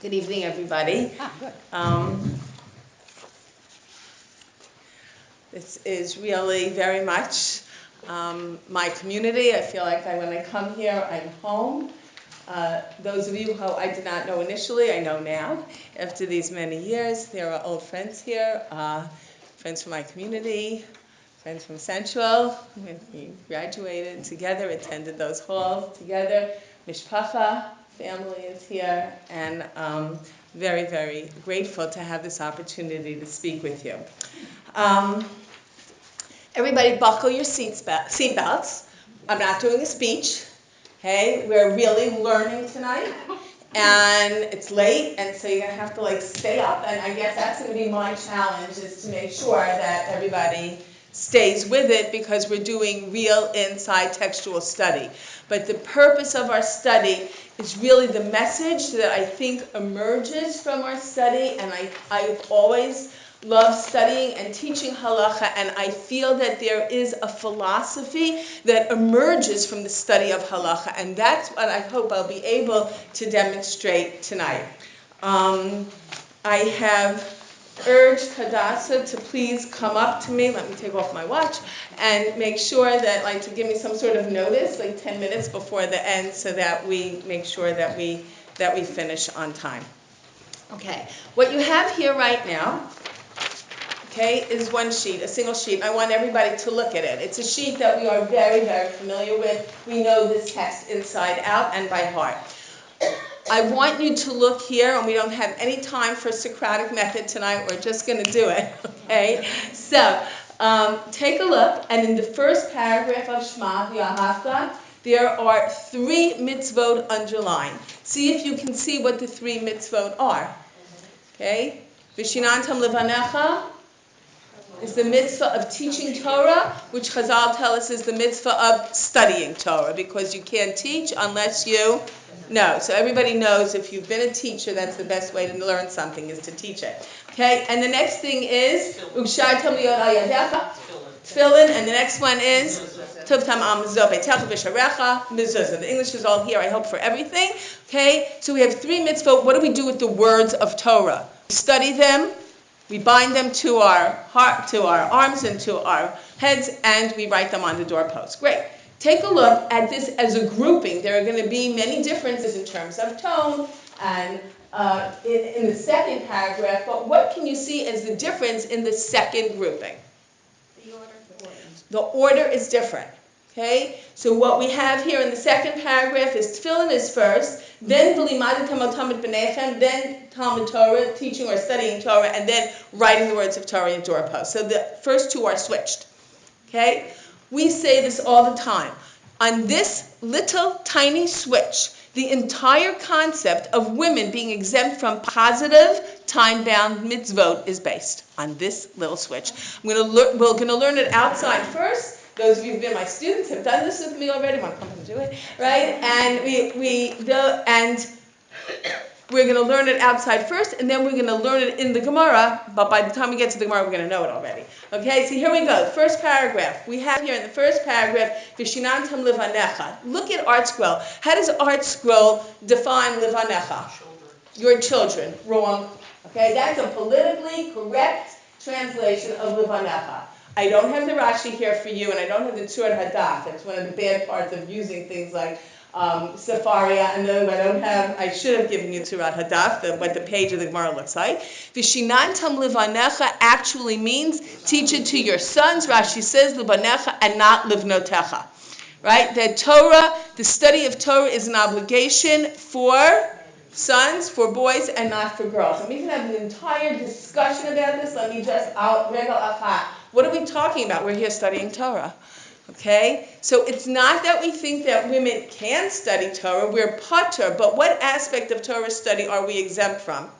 Good evening, everybody. Good. This is really very much my community. I feel like when I come here, I'm home. Those of you who I did not know initially, I know now. After these many years, there are old friends here, friends from my community, friends from Central. We graduated together, attended those halls together. Mishpacha family is here, and very, very grateful to have this opportunity to speak with you. Everybody buckle your seatbelts. I'm not doing a speech. Okay, we're really learning tonight, and it's late, and so you're gonna have to stay up, and I guess that's gonna be my challenge, is to make sure that everybody stays with it, because we're doing real inside textual study. But the purpose of our study is really the message that I think emerges from our study, and I've always loved studying and teaching halacha, and I feel that there is a philosophy that emerges from the study of halacha, and that's what I hope I'll be able to demonstrate tonight. I have urged Hadassah to please come up to me, let me take off my watch, and make sure that, to give me some sort of notice, 10 minutes before the end, so that we make sure that we finish on time. Okay, what you have here right now, okay, is one sheet, a single sheet. I want everybody to look at it. It's a sheet that we are very, very familiar with. We know this text inside out and by heart. I want you to look here, and we don't have any time for Socratic method tonight. We're just going to do it, okay? So, take a look, and in the first paragraph of Shema V'ahavta, there are 3 mitzvot underlined. See if you can see what the 3 mitzvot are. Okay? V'shinantam levanecha is the mitzvah of teaching Torah, which Chazal tell us is the mitzvah of studying Torah, because you can't teach unless you know. So everybody knows, if you've been a teacher, that's the best way to learn something, is to teach it. Okay, and the next thing is Ushaitam liyot al yadecha, tefillin, and the next one is Tovtam al mezuzah, beitecha v'sharecha, mezuzah. The English is all here, I hope, for everything. Okay, so we have 3 mitzvot. What do we do with the words of Torah? We study them. We bind them to our heart, to our arms, and to our heads, and we write them on the doorpost. Great. Take a look at this as a grouping. There are going to be many differences in terms of tone and in the second paragraph, but what can you see as the difference in the second grouping? The order. The order is different. Okay? So what we have here in the second paragraph is tefillin is first, then v'limadatem al Talmud b'nechem, then Talmud Torah, teaching or studying Torah, and then writing the words of Torah in doorpost. So the first 2 are switched. Okay? We say this all the time. On this little tiny switch, the entire concept of women being exempt from positive, time-bound mitzvot is based on this little switch. We're going to learn it outside first. Those of you who've been my students have done this with me already. Want to come and do it, right? And we're going to learn it outside first, and then we're going to learn it in the Gemara. But by the time we get to the Gemara, we're going to know it already. Okay, so here we go. First paragraph. We have here in the first paragraph, V'shinantam levanecha. Look at Art Scroll. How does Art Scroll define levanecha? Your children. Wrong. Okay, that's a politically correct translation of levanecha. I don't have the Rashi here for you, and I don't have the Tzur Hadaf. That's one of the bad parts of using things like Sefaria, and I should have given you Tzur Hadaf, what the page of the Gemara looks like. V'shinantam levanecha actually means teach it to your sons. Rashi says levanecha and not livnotecha. Right? That Torah, the study of Torah, is an obligation for sons, for boys, and not for girls. And we can have an entire discussion about this. Let me just regal achat. What are we talking about? We're here studying Torah. Okay? So it's not that we think that women can study Torah. We're patur, but what aspect of Torah study are we exempt from?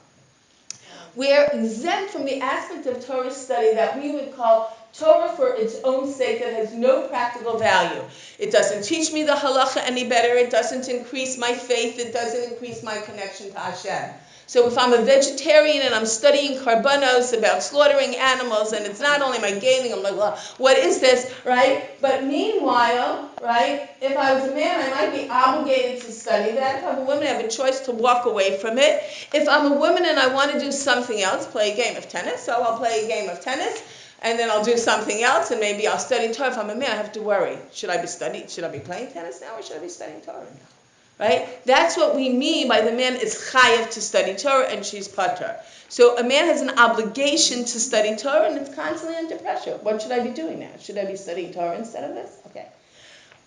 We're exempt from the aspect of Torah study that we would call Torah for its own sake that has no practical value. It doesn't teach me the halacha any better. It doesn't increase my faith. It doesn't increase my connection to Hashem. So if I'm a vegetarian and I'm studying karbanos about slaughtering animals, and it's not only my gaining, I'm like, well, what is this, right? But meanwhile, right, if I was a man, I might be obligated to study that. If I'm a woman, I have a choice to walk away from it. If I'm a woman and I want to do something else, play a game of tennis, so I'll play a game of tennis, and then I'll do something else, and maybe I'll study Torah. If I'm a man, I have to worry. Should I be playing tennis now, or should I be studying Torah now? Right? That's what we mean by the man is chayav to study Torah and she's patur. So a man has an obligation to study Torah and it's constantly under pressure. What should I be doing now? Should I be studying Torah instead of this? Okay.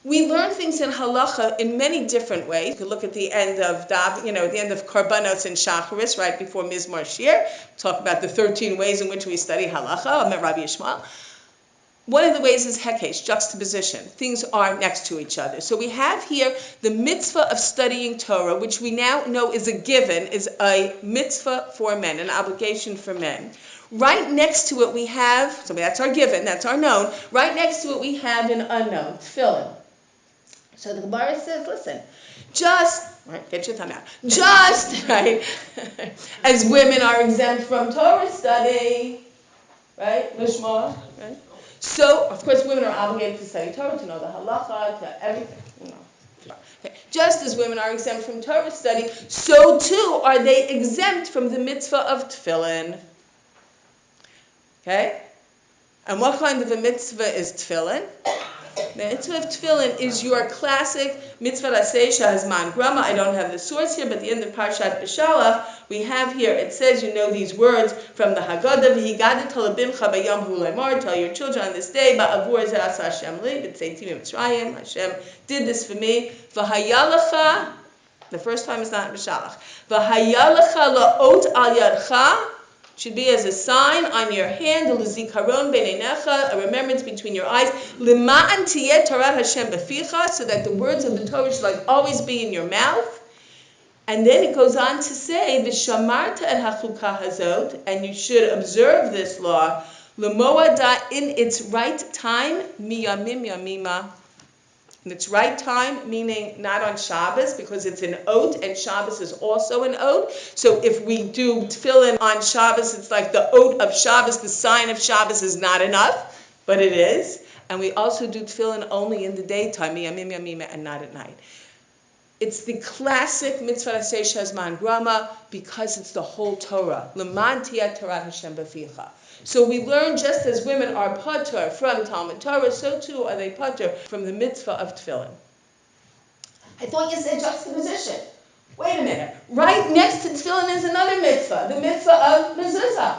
We learn things in halacha in many different ways. You could look at the end of at the end of Karbanos and Shacharis, right before Mizmor Shir. Talk about the 13 ways in which we study halacha. Rabbi Yishmael. One of the ways is hekesh, juxtaposition. Things are next to each other. So we have here the mitzvah of studying Torah, which we now know is a given, is a mitzvah for men, an obligation for men. Right next to it we have, so that's our given, that's our known. Right next to it we have an unknown, tefillin. So the Gemara says, listen, get your thumb out. Right, as women are exempt from Torah study, right, Lishma, right? So, of course, women are obligated to study Torah, to know the halacha, to everything. Okay. Just as women are exempt from Torah study, so too are they exempt from the mitzvah of tefillin. Okay? And what kind of a mitzvah is tefillin? The mitzvah of tefillin is your classic mitzvah aseh shehazman grama. I don't have the source here, but at the end of Parshat Beshalach, we have here, it says, you know these words from the Haggadah, v'higadet lebimcha bayom hu lemar, tell your children on this day, ba'avur zeh asa Hashem li, b'tzeitim Mitzrayim, Hashem did this for me, v'hayalecha, the first time is not in Beshalach, v'hayalecha la'ot al yadcha, should be as a sign on your hand, a remembrance between your eyes, lima'an tiyeh Torah Hashem beficha, so that the words of the Torah should like always be in your mouth. And then it goes on to say, v'shamarta et hachukah hazot, and you should observe this law, l'moada in its right time, miyamim yamima. In its right time, meaning not on Shabbos, because it's an oat, and Shabbos is also an oat. So if we do tefillin on Shabbos, it's like the oat of Shabbos, the sign of Shabbos is not enough, but it is. And we also do tefillin only in the daytime, miyamim yamima, and not at night. It's the classic mitzvah aseh shehazman grama, because it's the whole Torah. L'man tiyeh Torah Hashem beficha. So we learn just as women are patur from Talmud Torah, so too are they patur from the mitzvah of tefillin. I thought you said juxtaposition. Wait a minute. Right next to tefillin is another mitzvah, the mitzvah of mezuzah.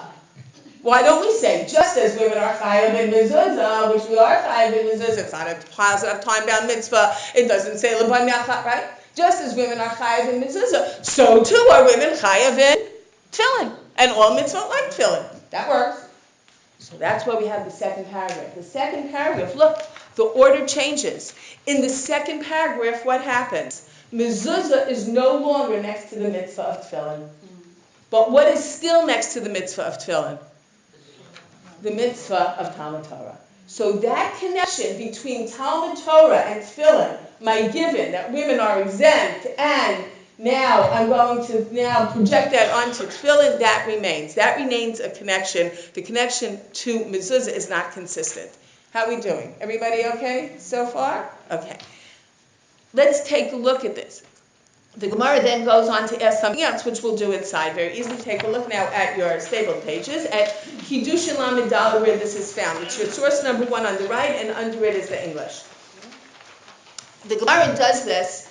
Why don't we say, just as women are chayav in mezuzah, which we are chayav in mezuzah, it's not a positive time-bound mitzvah, it doesn't say l'ban yachat, right? Just as women are chayav in mezuzah, so too are women chayav in tefillin, and all mitzvah like tefillin. That works. So that's why we have the second paragraph. The second paragraph, look, the order changes. In the second paragraph, what happens? Mezuzah is no longer next to the mitzvah of tefillin. But what is still next to the mitzvah of tefillin? The mitzvah of Talmud Torah. So that connection between Talmud Torah and tefillin, my given, that women are exempt, and now I'm going to now project that onto tefillin, that remains. That remains a connection. The connection to mezuzah is not consistent. How are we doing? Everybody okay so far? Okay. Let's take a look at this. The Gemara then goes on to ask something else, which we'll do inside very easily. Take a look now at your stapled pages. At Kiddushin Lamed Daled, where this is found. It's your source number 1 on the right, and under it is the English. The Gemara does this.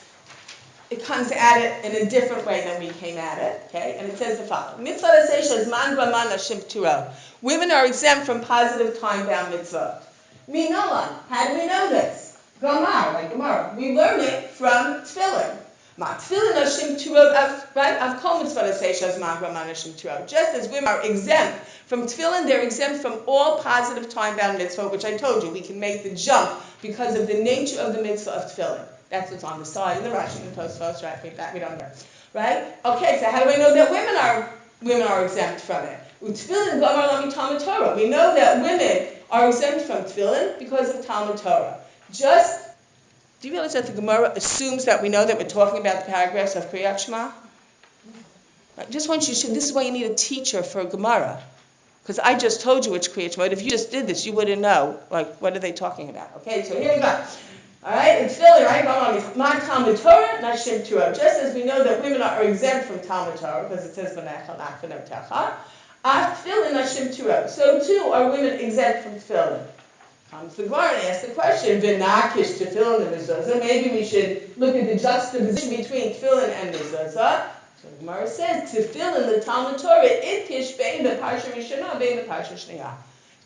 It comes at it in a different way than we came at it, okay? And it says the following: Mitzvah aseh shehazman grama nashim p'turah. Women are exempt from positive time-bound mitzvah. Minolan. How do we know this? Gamar, like Gemara. We learn it from tefillin. Ma tefillin nashim p'turah, right? Av kol mitzvah aseh shehazman grama nashim p'turah. Just as women are exempt from tefillin, they're exempt from all positive time-bound mitzvah, which I told you we can make the jump because of the nature of the mitzvah of tefillin. That's what's on the side, in the Rashi and the Tosfos, right? That we don't know, right? Okay, so how do we know that women are women are exempt from it. Tefillin, Gamar Lami Talmud Torah. We know that women are exempt from tefillin because of Talmud Torah. Do you realize that the Gemara assumes that we know that we're talking about the paragraphs of Kriyat Shema? I just want you to, this is why you need a teacher for Gemara. Because I just told you which Kriyat Shema. If you just did this, you wouldn't know, like, what are they talking about? Okay, so here we go. All right, it's Tefillin, right? My Talmud Torah, Nashim Torah. Just as we know that women are exempt from Talmud Torah, because it says, V'nechal nachv'nem techa, Tefillin, Nashim Torah. So too are women exempt from Tefillin. Comes the Gemara and asks the question, V'nakish Tefillin and Mezuzah. Maybe we should look at the juxtaposition between Tefillin and Mezuzah. So the Gemara says, Tefillin, the Talmud Torah, Itkish bein the Parsha Rishonah, bein the Parsha Shniyah.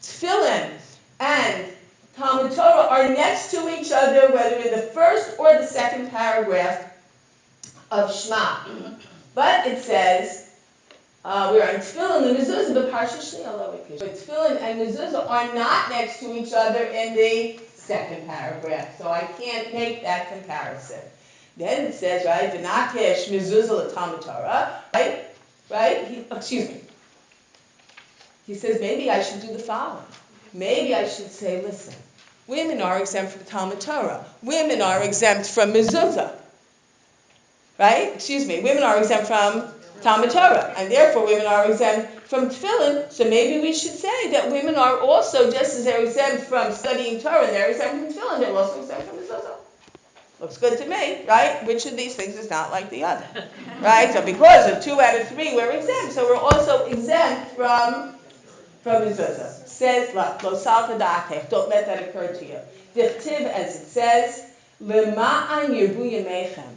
Tefillin and Talmud Torah are next to each other, whether in the first or the second paragraph of Shema. But it says, we're on Tefillin and Mezuzah, the Parsha Shniyah. But Tefillin and Mezuzah are not next to each other in the second paragraph, so I can't make that comparison. Then it says, right, V'nakesh Mezuzah Talmud Torah, right? He says, maybe I should do the following. Maybe I should say, listen, women are exempt from Talmud Torah. Women are exempt from Mezuzah. Right? Women are exempt from Talmud Torah. And therefore, women are exempt from Tefillin. So maybe we should say that women are also, just as they're exempt from studying Torah, and they're exempt from Tefillin, they're also exempt from Mezuzah. Looks good to me, right? Which of these things is not like the other? Right? So because of 2 out of 3 we're exempt, so we're also exempt from Mezuzah. Says, lo salta da'atech, don't let that occur to you. Dichtiv, as it says, lema'an yirbu yemechem.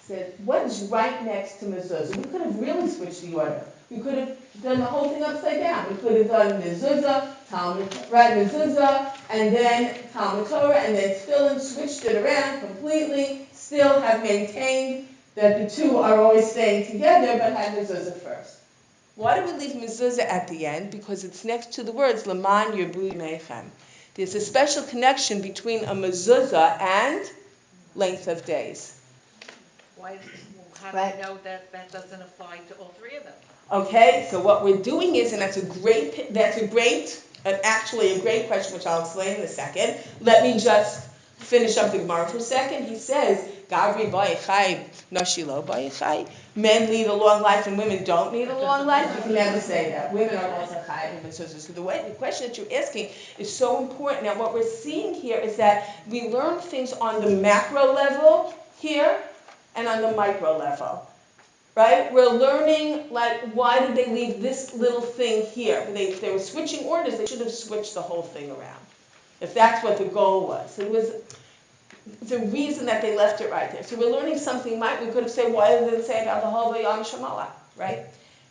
Said, what is right next to Mezuzah? We could have really switched the order. We could have done the whole thing upside down. We could have done Mezuzah, Mezuzah, and then Talmud Torah, and then Tefillin, switched it around completely, still have maintained that the two are always staying together, but had Mezuzah first. Why do we leave Mezuzah at the end? Because it's next to the words, L'man Yirbu Yemechem. There's a special connection between a Mezuzah and length of days. How do you know that that doesn't apply to all 3 of them? Okay, so what we're doing is, and actually a great question, which I'll explain in a second. Let me just finish up the Gemara for a second. He says, Gavri ba'yichai, nashi lo ba'yichai. Men lead a long life and women don't lead a long life. You can never say that. Women are also chayim and mezuzah. So the question that you're asking is so important. Now what we're seeing here is that we learn things on the macro level here and on the micro level. Right? We're learning, like, why did they leave this little thing here? If they were switching orders, they should have switched the whole thing around, if that's what the goal was. It was the reason that they left it right there. So we're learning something, we could have said, why did they say about the whole Yom Shemala, right?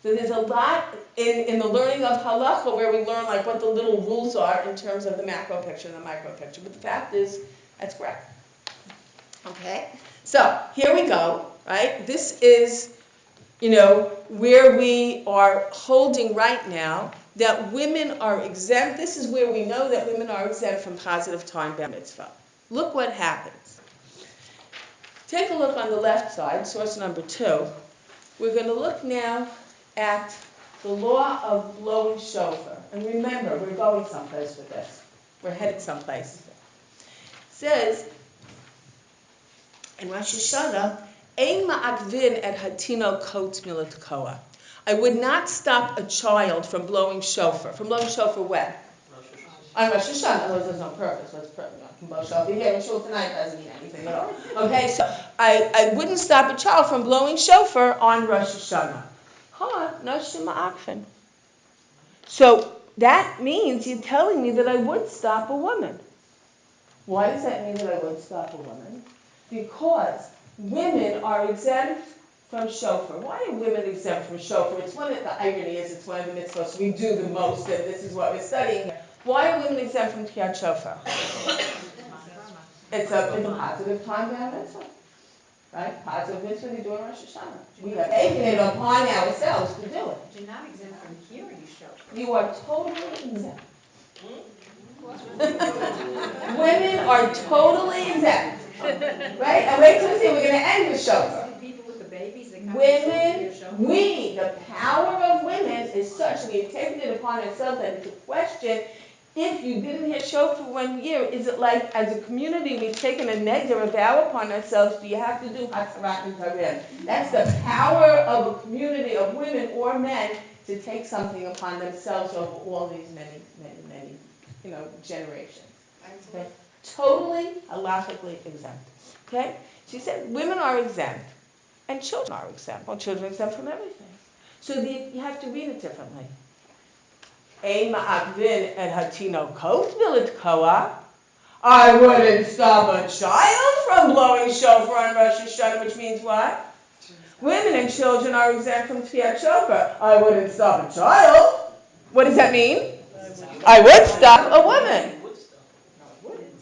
So there's a lot in the learning of halacha where we learn, like, what the little rules are in terms of the macro picture and the micro picture. But the fact is, that's correct. Okay? So here we go, right? This is, where we are holding right now that women are exempt. This is where we know that women are exempt from positive time bar mitzvah. Look what happens. Take a look on the left side, source number 2. We're going to look now at the law of blowing shofar. And remember, we're going someplace with this. We're headed someplace. It says, in Rosh Hashanah, Ein ma'akvin et hatino kot milatkoa. I would not stop a child from blowing shofar. From blowing shofar when? On Rosh Hashanah. Otherwise, that's on purpose. Can blow shofar here in shul tonight doesn't mean anything at all. Okay, so I wouldn't stop a child from blowing shofar on Rosh Hashanah. Noshim ma'akvin. So that means you're telling me that I would stop a woman. Why does that mean that I would stop a woman? Because women are exempt from shofar. Why are women exempt from shofar? It's one of the irony is it's one of the mitzvahs we do the most, and this is what we're studying here. Why are women exempt from Tiyat shofar? It's a positive time bar mitzvah. Right? Positive mitzvah they do in Rosh Hashanah. We have taken it upon ourselves to do it. You're not exempt from hearing shofar. You are totally exempt. Women are totally exempt. Right? And wait till we see, we're going to end with shofar. People with the babies that come Women, the power of women is such, we've taken it upon ourselves that it's a question. If you didn't hear shofar for 1 year, is it like, as a community, we've taken a neder, a vow upon ourselves, do you have to do Hatzarat and Tarim? That's the power of a community of women or men to take something upon themselves over all these many, generations. Okay? Totally, halachically exempt. Okay? She said women are exempt and children are exempt. Well, children are exempt from everything. So you have to read it differently. Ein ma'akvin et hatinokot v'litkoa. I wouldn't stop a child from blowing shofar on Rosh Hashanah, which means what? Women and children are exempt from tefillat shofar. I wouldn't stop a child. What does that mean? I would stop a woman.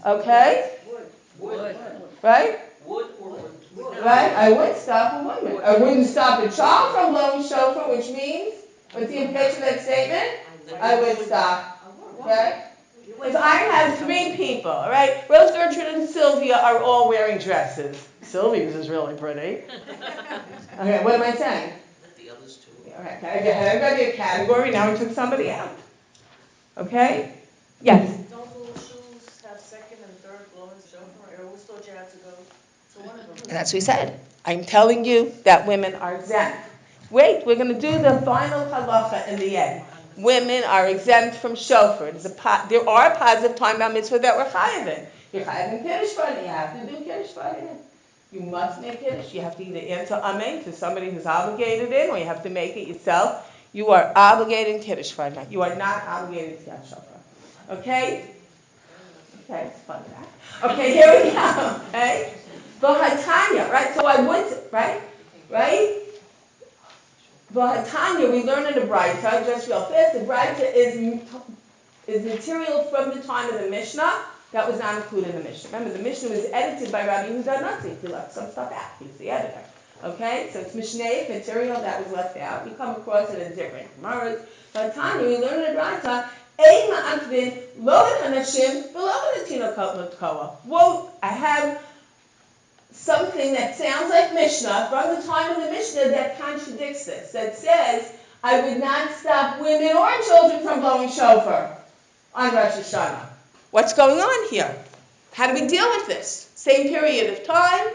Okay? Would. Right? Would or would. Right? I would stop a woman. I wouldn't stop a child from blowing shofar, which means, what's the implication of that statement? I would stop. Okay? If I have 3 people, all right? Rose, Gertrude, and Sylvia are all wearing dresses. Sylvia's is really pretty. Okay, what am I saying? Let the others too. Okay, I had everybody a category, now we took somebody out. Okay? Yes? Don't little shoes have second and third blowing shofar? I always thought you had to go to one of them. That's what we said. I'm telling you that women are exempt. Wait, we're going to do the final halacha in the end. Women are exempt from shofar. There are positive time bar mitzvah that we're chayav in. You're chayav in Kiddush Friday. You have to do Kiddush Friday. You must make Kiddush. You have to either answer amen to somebody who's obligated in, or you have to make it yourself. You are obligated in Kiddush Friday. You are not obligated to have shofar. Okay? Okay, it's fun, right? Okay, here we go. Okay? V'hatanya, right? So I would, right? Right? V'hatanya, we learn in the Braita, just real fast, the Braita is material from the time of the Mishnah that was not included in the Mishnah. Remember, the Mishnah was edited by Rabbi Yehuda Nasi. He left some stuff out. He's the editor. Okay? So it's Mishnaic material that was left out. You come across it in different Gemaras. V'hatanya, we learn in the Braita, Ein ma'akvin lo hanashim v'lo hanatinokot l'tkoa. Whoa, I have something that sounds like Mishnah from the time of the Mishnah that contradicts this, that says, I would not stop women or children from blowing shofar on Rosh Hashanah. What's going on here? How do we deal with this? Same period of time,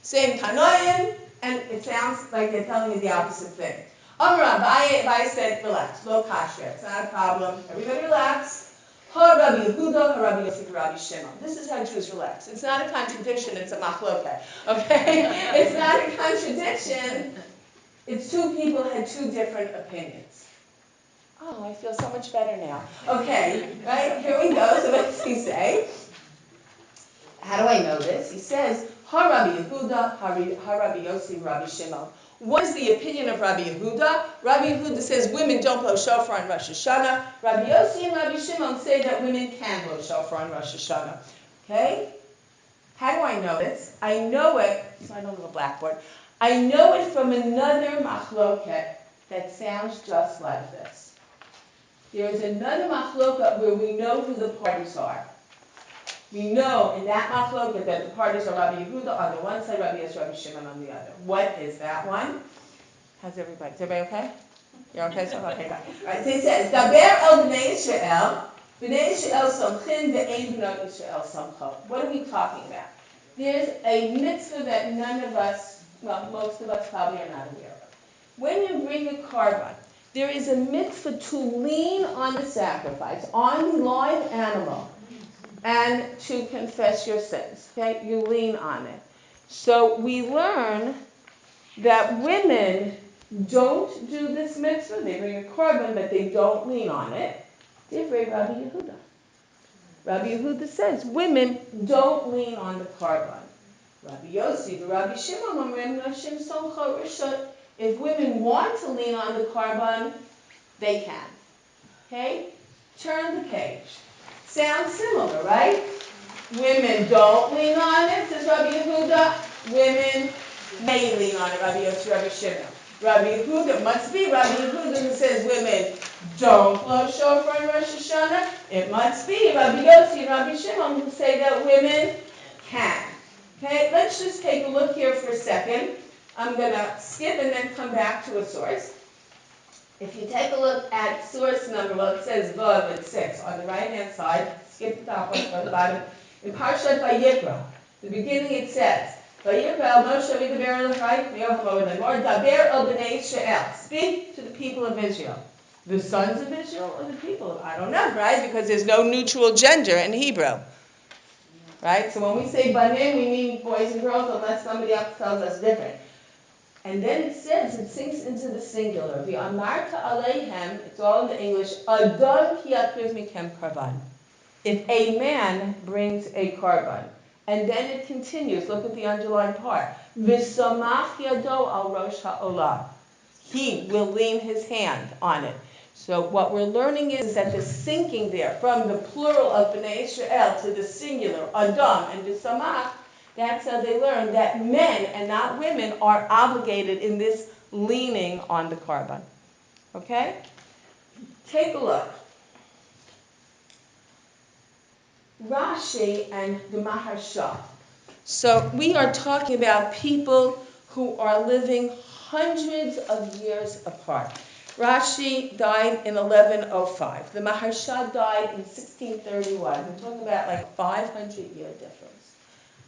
same Tanoim, and it sounds like they're telling you the opposite thing. Amra, Abaye said, relax, lo kasher, it's not a problem. Everybody relax. Ha Rabbi Yehuda, Ha Rabbi Yosef, Rabbi Shimon. This is how Jews relax. It's not a contradiction, it's a machloket. Okay? It's not a contradiction. It's 2 people had 2 different opinions. Oh, I feel so much better now. Okay, right? Here we go. So what does he say? How do I know this? He says, Ha Rabbi Yehuda, Ha Rabbi Yosef, Rabbi Shimon. What is the opinion of Rabbi Yehuda? Rabbi Yehuda says women don't blow shofar on Rosh Hashanah. Rabbi Yossi and Rabbi Shimon say that women can blow shofar on Rosh Hashanah. Okay? How do I know this? I know it, so I don't have a blackboard. I know it from another machloket that sounds just like this. There is another machloket where we know who the parties are. We know in that machloket that the parties are Rabbi Yehuda on the one side, Rabbi Yosef, Rabbi Shimon on the other. What is that one? How's everybody? Is everybody okay? You're okay? So okay, good. All right, so it says, Daber el b'nei Yisrael, b'nei Yisrael somchin ve'ein b'nei Yisrael somcho. What are we talking about? There's a mitzvah that none of us, well, most of us probably are not aware of. When you bring a korban, there is a mitzvah to lean on the sacrifice, on the live animal, and to confess your sins. Okay? You lean on it. So we learn that women don't do this mitzvah. They bring a korban, but they don't lean on it. They're very Rabbi Yehuda. Rabbi Yehuda says women don't lean on the korban. Rabbi Yossi, Rabbi Shimon, if women want to lean on the korban, they can. Okay? Turn the page. Sounds similar, right? Women don't lean on it, says Rabbi Yehuda. Women may lean on it, Rabbi Yossi, Rabbi Shimon. Rabbi Yehuda must be Rabbi Yehuda who says women don't blow shofar on Rosh Hashanah. It must be Rabbi Yossi and Rabbi Shimon who say that women can. Okay, let's just take a look here for a second. I'm going to skip and then come back to a source. If you take a look at source number, well, it says Vav at 6 on the right-hand side. Skip the top one, go to the bottom. In Parshat Vayikra, the beginning it says, Vayikra Moshe v'daber l'chai v'yochamo v'lemor daber el b'nei Yisrael. Speak to the people of Israel. The sons of Israel or the people of, I don't know, right? Because there's no neutral gender in Hebrew. Right? So when we say banim, we mean boys and girls unless somebody else tells us different. And then it says, it sinks into the singular. The amarta aleihem, it's all in the English, Adon ki yakriv mikem karban. If a man brings a karban. And then it continues, look at the underlined part. V'samach yado al rosh ha'olah. He will lean his hand on it. So what we're learning is that the sinking there, from the plural of Bnei Israel to the singular, Adam and V'samach, that's how they learn that men and not women are obligated in this leaning on the karban. Okay? Take a look. Rashi and the Maharsha. So we are talking about people who are living hundreds of years apart. Rashi died in 1105. The Maharsha died in 1631. We're talking about like 500-year difference.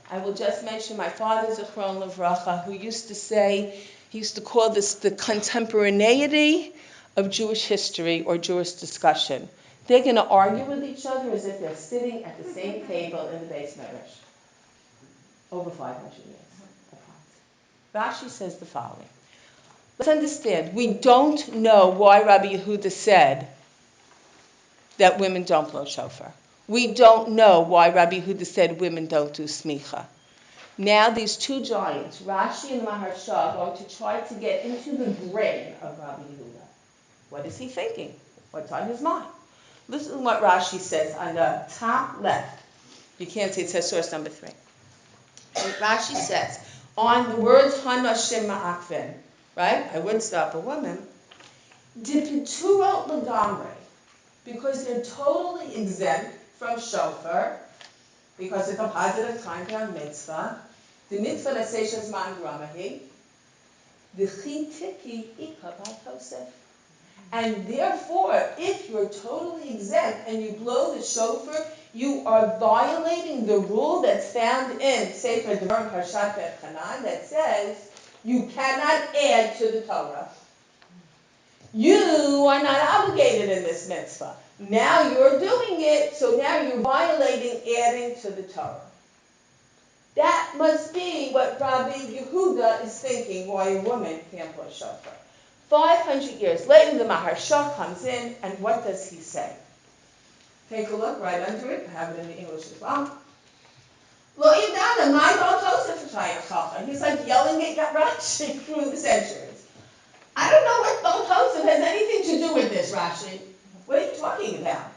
I will just mention my father, Zichron Livracha, who used to say, he used to call this the contemporaneity of Jewish history or Jewish discussion. They're going to argue with each other as if they're sitting at the same table in the Beis Medrash. Over 500 years apart. Rashi says the following. Let's understand, we don't know why Rabbi Yehuda said that women don't blow shofar. We don't know why Rabbi Yehuda said women don't do smicha. Now these two giants, Rashi and Maharsha, are going to try to get into the brain of Rabbi Yehuda. What is he thinking? What's on his mind? Listen to what Rashi says on the top left. You can't see, it says source number 3. And Rashi says, on the words Hanashim Ma'akven, right? I would stop a woman. Dipituro Lagamre, because they're totally exempt from shofar, because it's a positive time down mitzvah. The mitzvah that says man gramahi, the chitiki ika b'tosef. And therefore, if you're totally exempt and you blow the shofar, you are violating the rule that's found in Sefer Devarim Parshat V'Chanan that says you cannot add to the Torah. You are not obligated in this mitzvah. Now you're doing it, so now you're violating adding to the Torah. That must be what Rabbi Yehuda is thinking, why a woman can't blow shofar. 500 years later, the Maharsha comes in, and what does he say? Take a look right under it. I have it in the English as well. He's like yelling at Rashi through the centuries. I don't know what Bal Tosef has anything to do with this, Rashi. What are you talking about?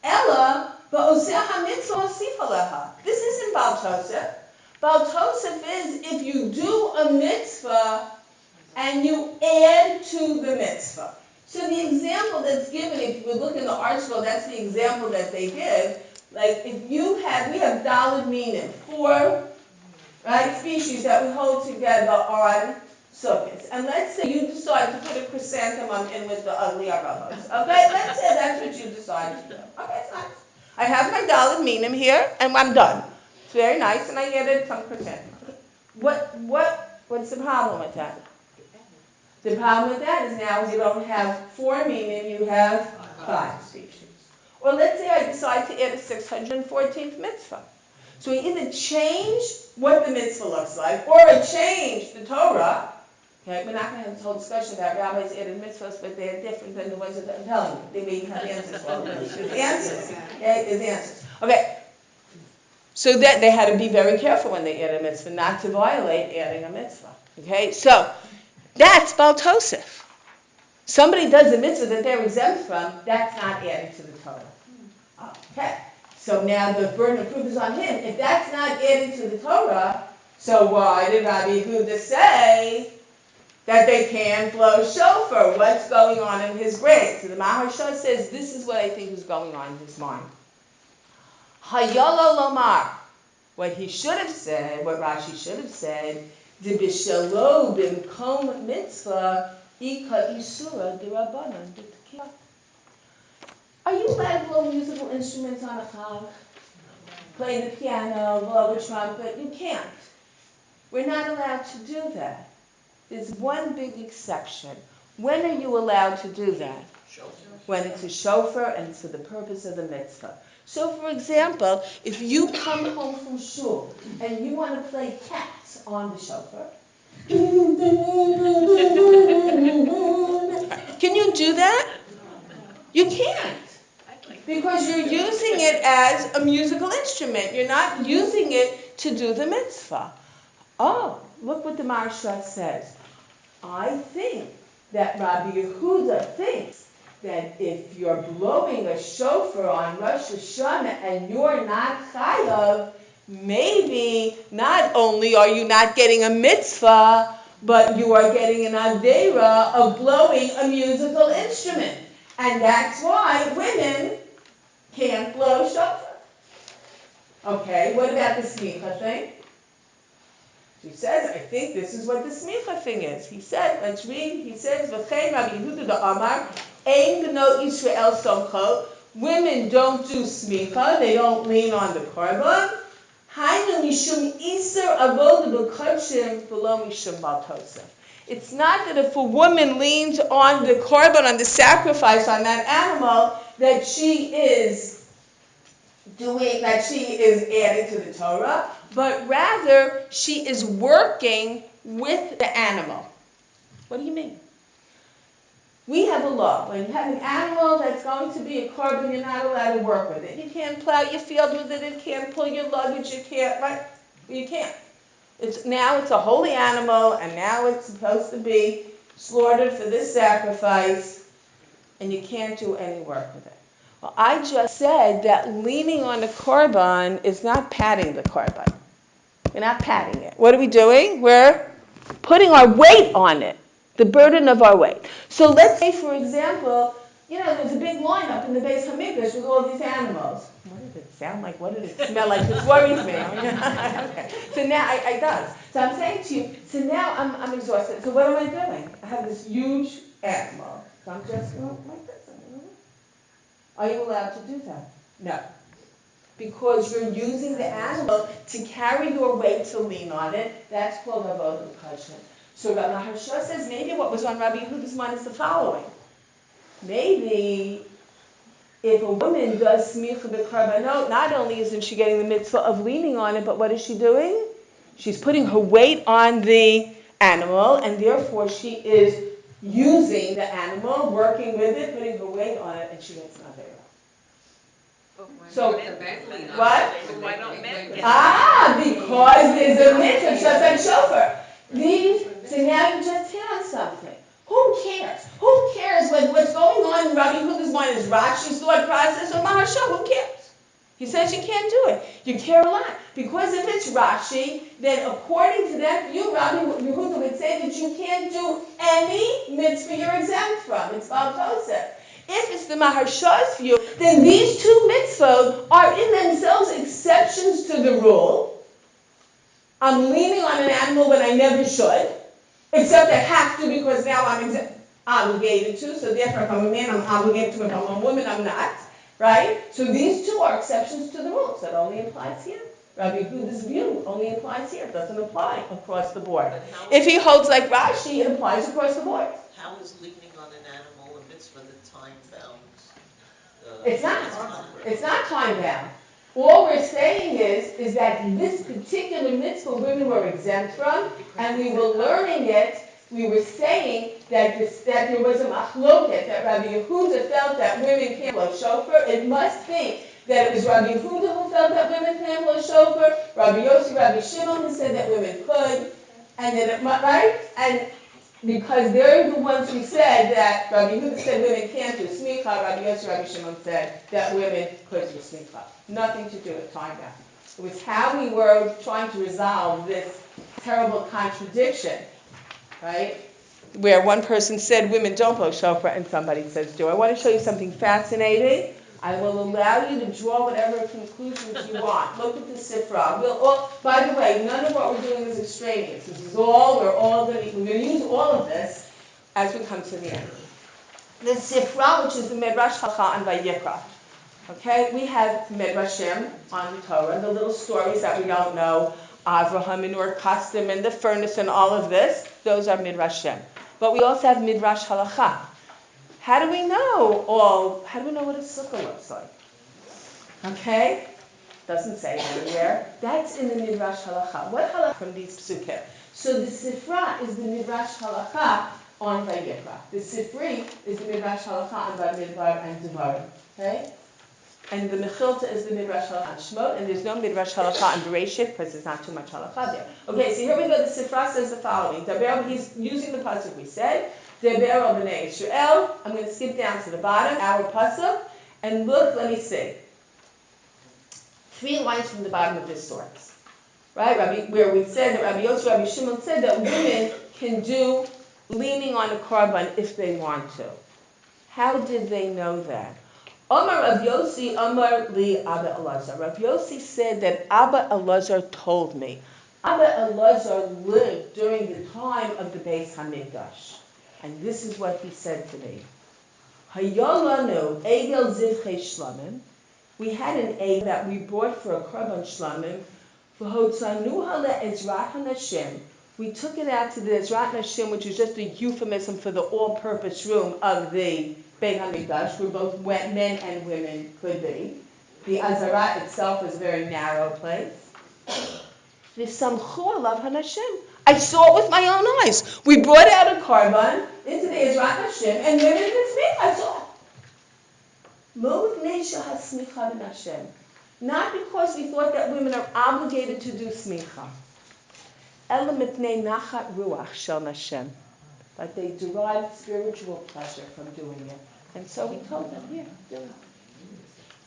Ella, this isn't Bal Tosef. Bal Tosef is if you do a mitzvah and you add to the mitzvah. So the example that's given, if you look in the article, that's the example that they give. Like if we have Daled Minim, 4 right, species that we hold together on sukkahs. And let's say you decide to put a chrysanthemum in with the ugly arabos. Okay, let's say that's what you decide to do. Okay, it's nice. I have my Daled Minim here, and I'm done. It's very nice, and I added some chrysanthemum. What's the problem with that? The problem with that is now you don't have 4 minim, you have 5 species. Or let's say I decide to add a 614th mitzvah. So we either change what the mitzvah looks like, or I change the Torah. Okay, we're not going to have this whole discussion about rabbis added mitzvahs, but they're different than the ones that I'm telling you. They may have answers. Well, there's answers. Okay, there's answers. Okay. So that they had to be very careful when they added a mitzvah, not to violate adding a mitzvah. Okay, so that's Bal Tosef. Somebody does a mitzvah that they're exempt from, that's not adding to the Torah. Okay, so now the burden of proof is on him. If that's not adding to the Torah, so why did Rabbi Yehuda say that they can blow shofar? What's going on in his brain? So the Maharsha says, this is what I think is going on in his mind. Hayala lomar. What he should have said, what Rashi should have said, de b'shalo b'mkom mitzvah ika isura d'Rabbanan b'tkiya. Are you allowed to blow musical instruments on a chag? Play the piano, blow a trumpet? You can't. We're not allowed to do that. There's one big exception. When are you allowed to do that? When it's a shofar and it's for the purpose of the mitzvah. So, for example, if you come home from shul and you want to play cats on the shofar, can you do that? You can't. Because you're using it as a musical instrument. You're not using it to do the mitzvah. Oh, look what the Maharsha says. I think that Rabbi Yehuda thinks that if you're blowing a shofar on Rosh Hashanah and you're not chayav, maybe not only are you not getting a mitzvah, but you are getting an adera of blowing a musical instrument. And that's why women can't blow shofar. Okay, what about the smicha thing? He says, I think this is what the smicha thing is. He said, let's read, he says, V'chein Rabbi Yehuda da'amar, ein b'not Yisrael somcho, women don't do smicha, they don't lean on the korban. Hainu mishum iser avoda b'kodshim v'lo mishum maltosa. It's not that if a woman leans on the korban, on the sacrifice, on that animal, that she is adding to the Torah, but rather she is working with the animal. What do you mean? We have a law. When you have an animal that's going to be a korban, you're not allowed to work with it. You can't plow your field with it, it can't pull your luggage, you can't, right? You can't. Now it's a holy animal, and now it's supposed to be slaughtered for this sacrifice, and you can't do any work with it. Well, I just said that leaning on the korban is not patting the korban. We're not patting it. What are we doing? We're putting our weight on it, the burden of our weight. So let's say, for example, there's a big lineup in the Beis Hamikdash with all these animals. What did it sound like? What did it smell like? This worries me. Okay. So now it does. So I'm saying to you, so now I'm exhausted. So what am I doing? I have this huge animal. So I'm just like this. Are you allowed to do that? No. Because you're using the animal to carry your weight to lean on it. That's called avodah b'kodshim. So Rabbi Maharsha says maybe what was on Rabbi Yehuda's mind is the following. Maybe if a woman does smicha b'korbanot, not only isn't she getting the mitzvah of leaning on it, but what is she doing? She's putting her weight on the animal, and therefore she is using the animal, working with it, putting her weight on it, and she gets an avera. So, what? Why not men? Because there's a mitzvah, just like shofar. So now you just hit on something. Who cares? Who cares what's going on in Rabbi Yehuda's mind is Rashi's thought process or Maharsha? Who cares? He says you can't do it. You care a lot. Because if it's Rashi, then according to them, you, Rabbi Yehuda, would say that you can't do any mitzvah you're exempt from. It's Baal Tosef. If it's the Maharsha's view, then these two mitzvot are in themselves exceptions to the rule. I'm leaning on an animal when I never should, except I have to because now I'm obligated to, so therefore if I'm a man, I'm obligated to. If I'm a woman, I'm not. Right? So these two are exceptions to the rules. That only applies here. Rabbi Yehuda's view only applies here. It doesn't apply across the board. If he holds like Rashi, it applies across the board. How is leaning on an animal a mitzvah that's time-bound? It's not. It's not time-bound. All we're saying is that this particular mitzvah women were exempt from, and we were learning it. We were saying that there was a machloket, that Rabbi Yehuda felt that women can't blow shofar. It must be that it was Rabbi Yehuda who felt that women can't blow shofar, Rabbi Yossi, Rabbi Shimon who said that women could, and then right? And because they're the ones who said that Rabbi Yehuda said women can't do smicha, Rabbi Yossi, Rabbi Shimon said that women could do smicha. Nothing to do with time now. It was how we were trying to resolve this terrible contradiction. Right? Where one person said women don't blow shofar and somebody says do. I want to show you something fascinating. I will allow you to draw whatever conclusions you want. Look at the Sifra. By the way, none of what we're doing is extraneous. This is all, we're going to use all of this as we come to the end. The Sifra, which is the Midrash Halacha and Vayikra. Okay, we have Midrashim on the Torah, the little stories that we don't know, Avraham and Ur Kasdim and the furnace and all of this, those are Midrashim. But we also have Midrash Halacha. How do we know what a sukkah looks like? Okay, doesn't say anywhere. That's in the Midrash Halacha. What halacha from these psukim? So the Sifra is the Midrash Halacha on Vayikra. The Sifri is the Midrash Halacha on Bamidbar and Devarim. Okay? And the Mechilta is the Midrash Halacha on Shemot, and there's no Midrash Halacha on Bereshit because there's not too much Halacha there. Okay, so here we go. The Sifra says the following. He's using the pasuk we said. Deber al b'nei Yisrael. I'm going to skip down to the bottom, our pasuk, and look. Let me see. 3 lines from the bottom of this source, right? Where we said that Rabbi Yosef, Rabbi Shimon said that women can do leaning on a korban if they want to. How did they know that? Amar Rav Yossi, Amar li Abba Elazar. Rav Yossi said that Abba Elazar told me. Abba Elazar lived during the time of the Beis Hamikdash. And this is what he said to me. Hayalanu egel zivchei shlamim. We had an egg that we bought for a korban shlamim. V'hotzanuha le'ezrat hanashim. We took it out to the Ezrat Nashim, which is just a euphemism for the all-purpose room of the Beit HaMikdash, where both men and women could be. The Azarat itself is a very narrow place. V'samchu alav hanashim. I saw it with my own eyes. We brought out a korban into the Ezrat Nashim, and women did smicha. I saw it. Lo mipnei shehasmicha b'nashim. Not because we thought that women are obligated to do smicha. Ela mipnei nachat ruach shel nashim. But they derive spiritual pleasure from doing it. And so he told them, here, do it.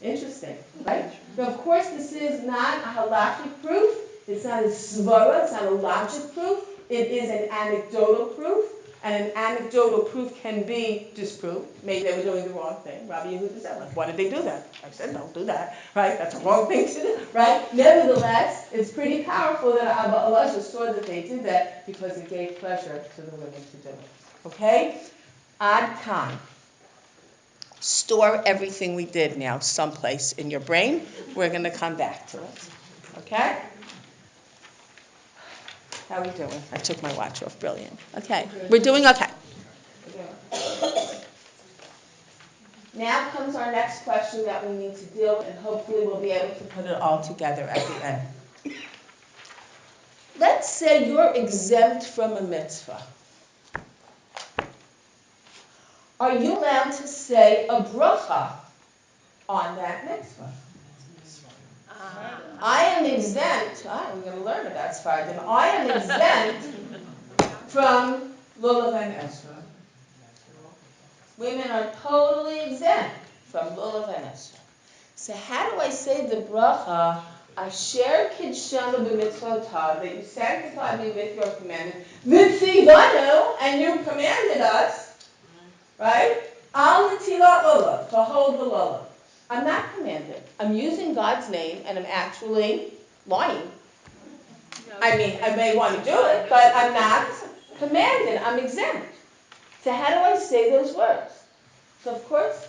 Interesting, right? Now, of course, this is not a halakhic proof. It's not a svara. It's not a logic proof. It is an anecdotal proof. And an anecdotal proof can be disproved. Maybe they were doing the wrong thing. Rabbi Yehuda said, like, why did they do that? I said, don't do that, right? That's the wrong thing to do, right? Nevertheless, it's pretty powerful that Abba Elazar saw that they did that because it gave pleasure to the women to do it. Okay? Ad kan. Store everything we did now someplace in your brain. We're going to come back to it. Okay? How are we doing? I took my watch off. Brilliant. Okay. We're doing okay. Now comes our next question that we need to deal with, and hopefully we'll be able to put it all together at the end. Let's say you're exempt from a mitzvah. Are you allowed to say a bracha on that mitzvah? I am exempt. I'm going to learn about Sfardim. I am exempt from lulav and esrog. Women are totally exempt from lulav and esrog. So how do I say the bracha? Asher kidshanu b'mitzvotav, that you sanctify me with your commandment. V'tzivanu, and you commanded us, right? Al netilat lulav, to hold the lulav. I'm not commanded. I'm using God's name, and I'm actually lying. I mean, I may want to do it, but I'm not commanded. I'm exempt. So how do I say those words? So, of course,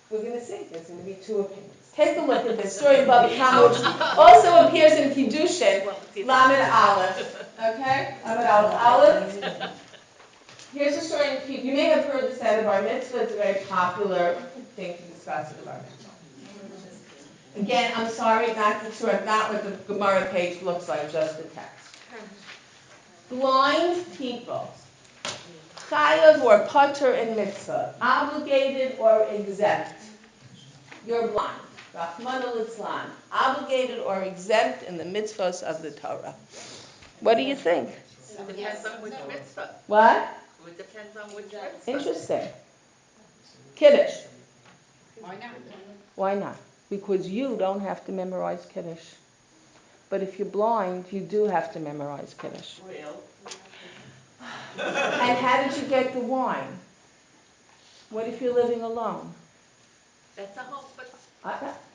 we're going to see. There's going to be 2 opinions. Take a look at this story in Baba Kama, which also appears in Kiddushin, Lamed Aleph. Okay? Lamed Aleph. Here's a story in Kiddushin. You may have heard this at a bar mitzvah. It's a very popular thing to discuss at a bar mitzvah. Again, I'm sorry, not what the Gemara page looks like, just the text. Blind people, chayav or pater in mitzvah, obligated or exempt. You're blind, Rahmana litzlan, obligated or exempt in the mitzvahs of the Torah. What do you think? It depends on which mitzvah. What? It depends on which mitzvah. Interesting. Kiddush. Why not? Why not? Because you don't have to memorize Kiddush. But if you're blind, you do have to memorize Kiddush. And how did you get the wine? What if you're living alone? That's a whole, but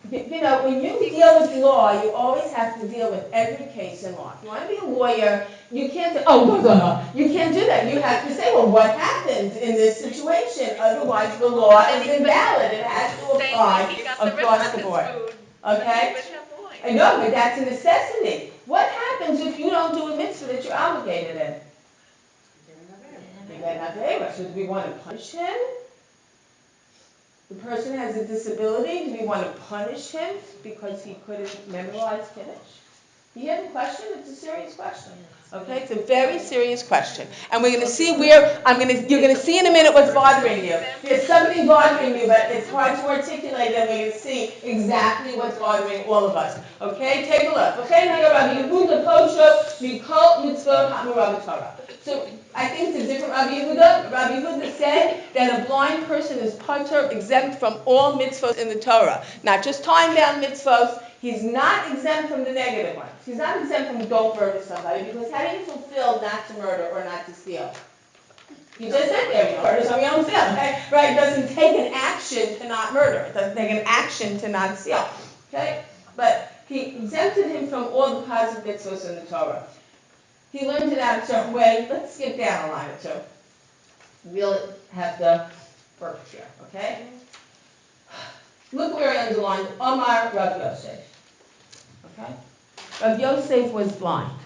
You know, when you deal with law, you always have to deal with every case in law. If you want to be a lawyer, you can't say, oh, no. You can't do that. You have to say, well, what happened in this situation? Otherwise, the law is invalid. It has to apply across the board. Okay? I know, but that's a necessity. What happens if you don't do a mitzvah that you're obligated in? You get an avera. So do we want to punish him? The person has a disability. Do we want to punish him because he couldn't memorize Kiddush? You have a question? It's a serious question. Okay, it's a very serious question. And we're going to see where, you're going to see in a minute what's bothering you. There's something bothering you, but it's hard to articulate, and we're going to see exactly what's bothering all of us. Okay, take a look. Okay, now Rabbi Yehuda Kosho, Mikol Mitzvot HaMorah Torah. So I think it's a different Rabbi Yehuda. Rabbi Yehuda said that a blind person is patur, exempt from all mitzvot in the Torah. Not just time-bound mitzvot. He's not exempt from the negative ones. He's not exempt from don't murder somebody, because how do you fulfill not to murder or not to steal? You just sit there, you murder somebody, you don't steal, okay? Right? It doesn't take an action to not murder. It doesn't take an action to not steal, okay? But he exempted him from all the positive mitzvahs in the Torah. He learned it out a certain way. Let's skip down a line or two. We'll have to work here, okay? Look where I underlined Omar Rav Yosef. Okay? Rav Yosef was blind.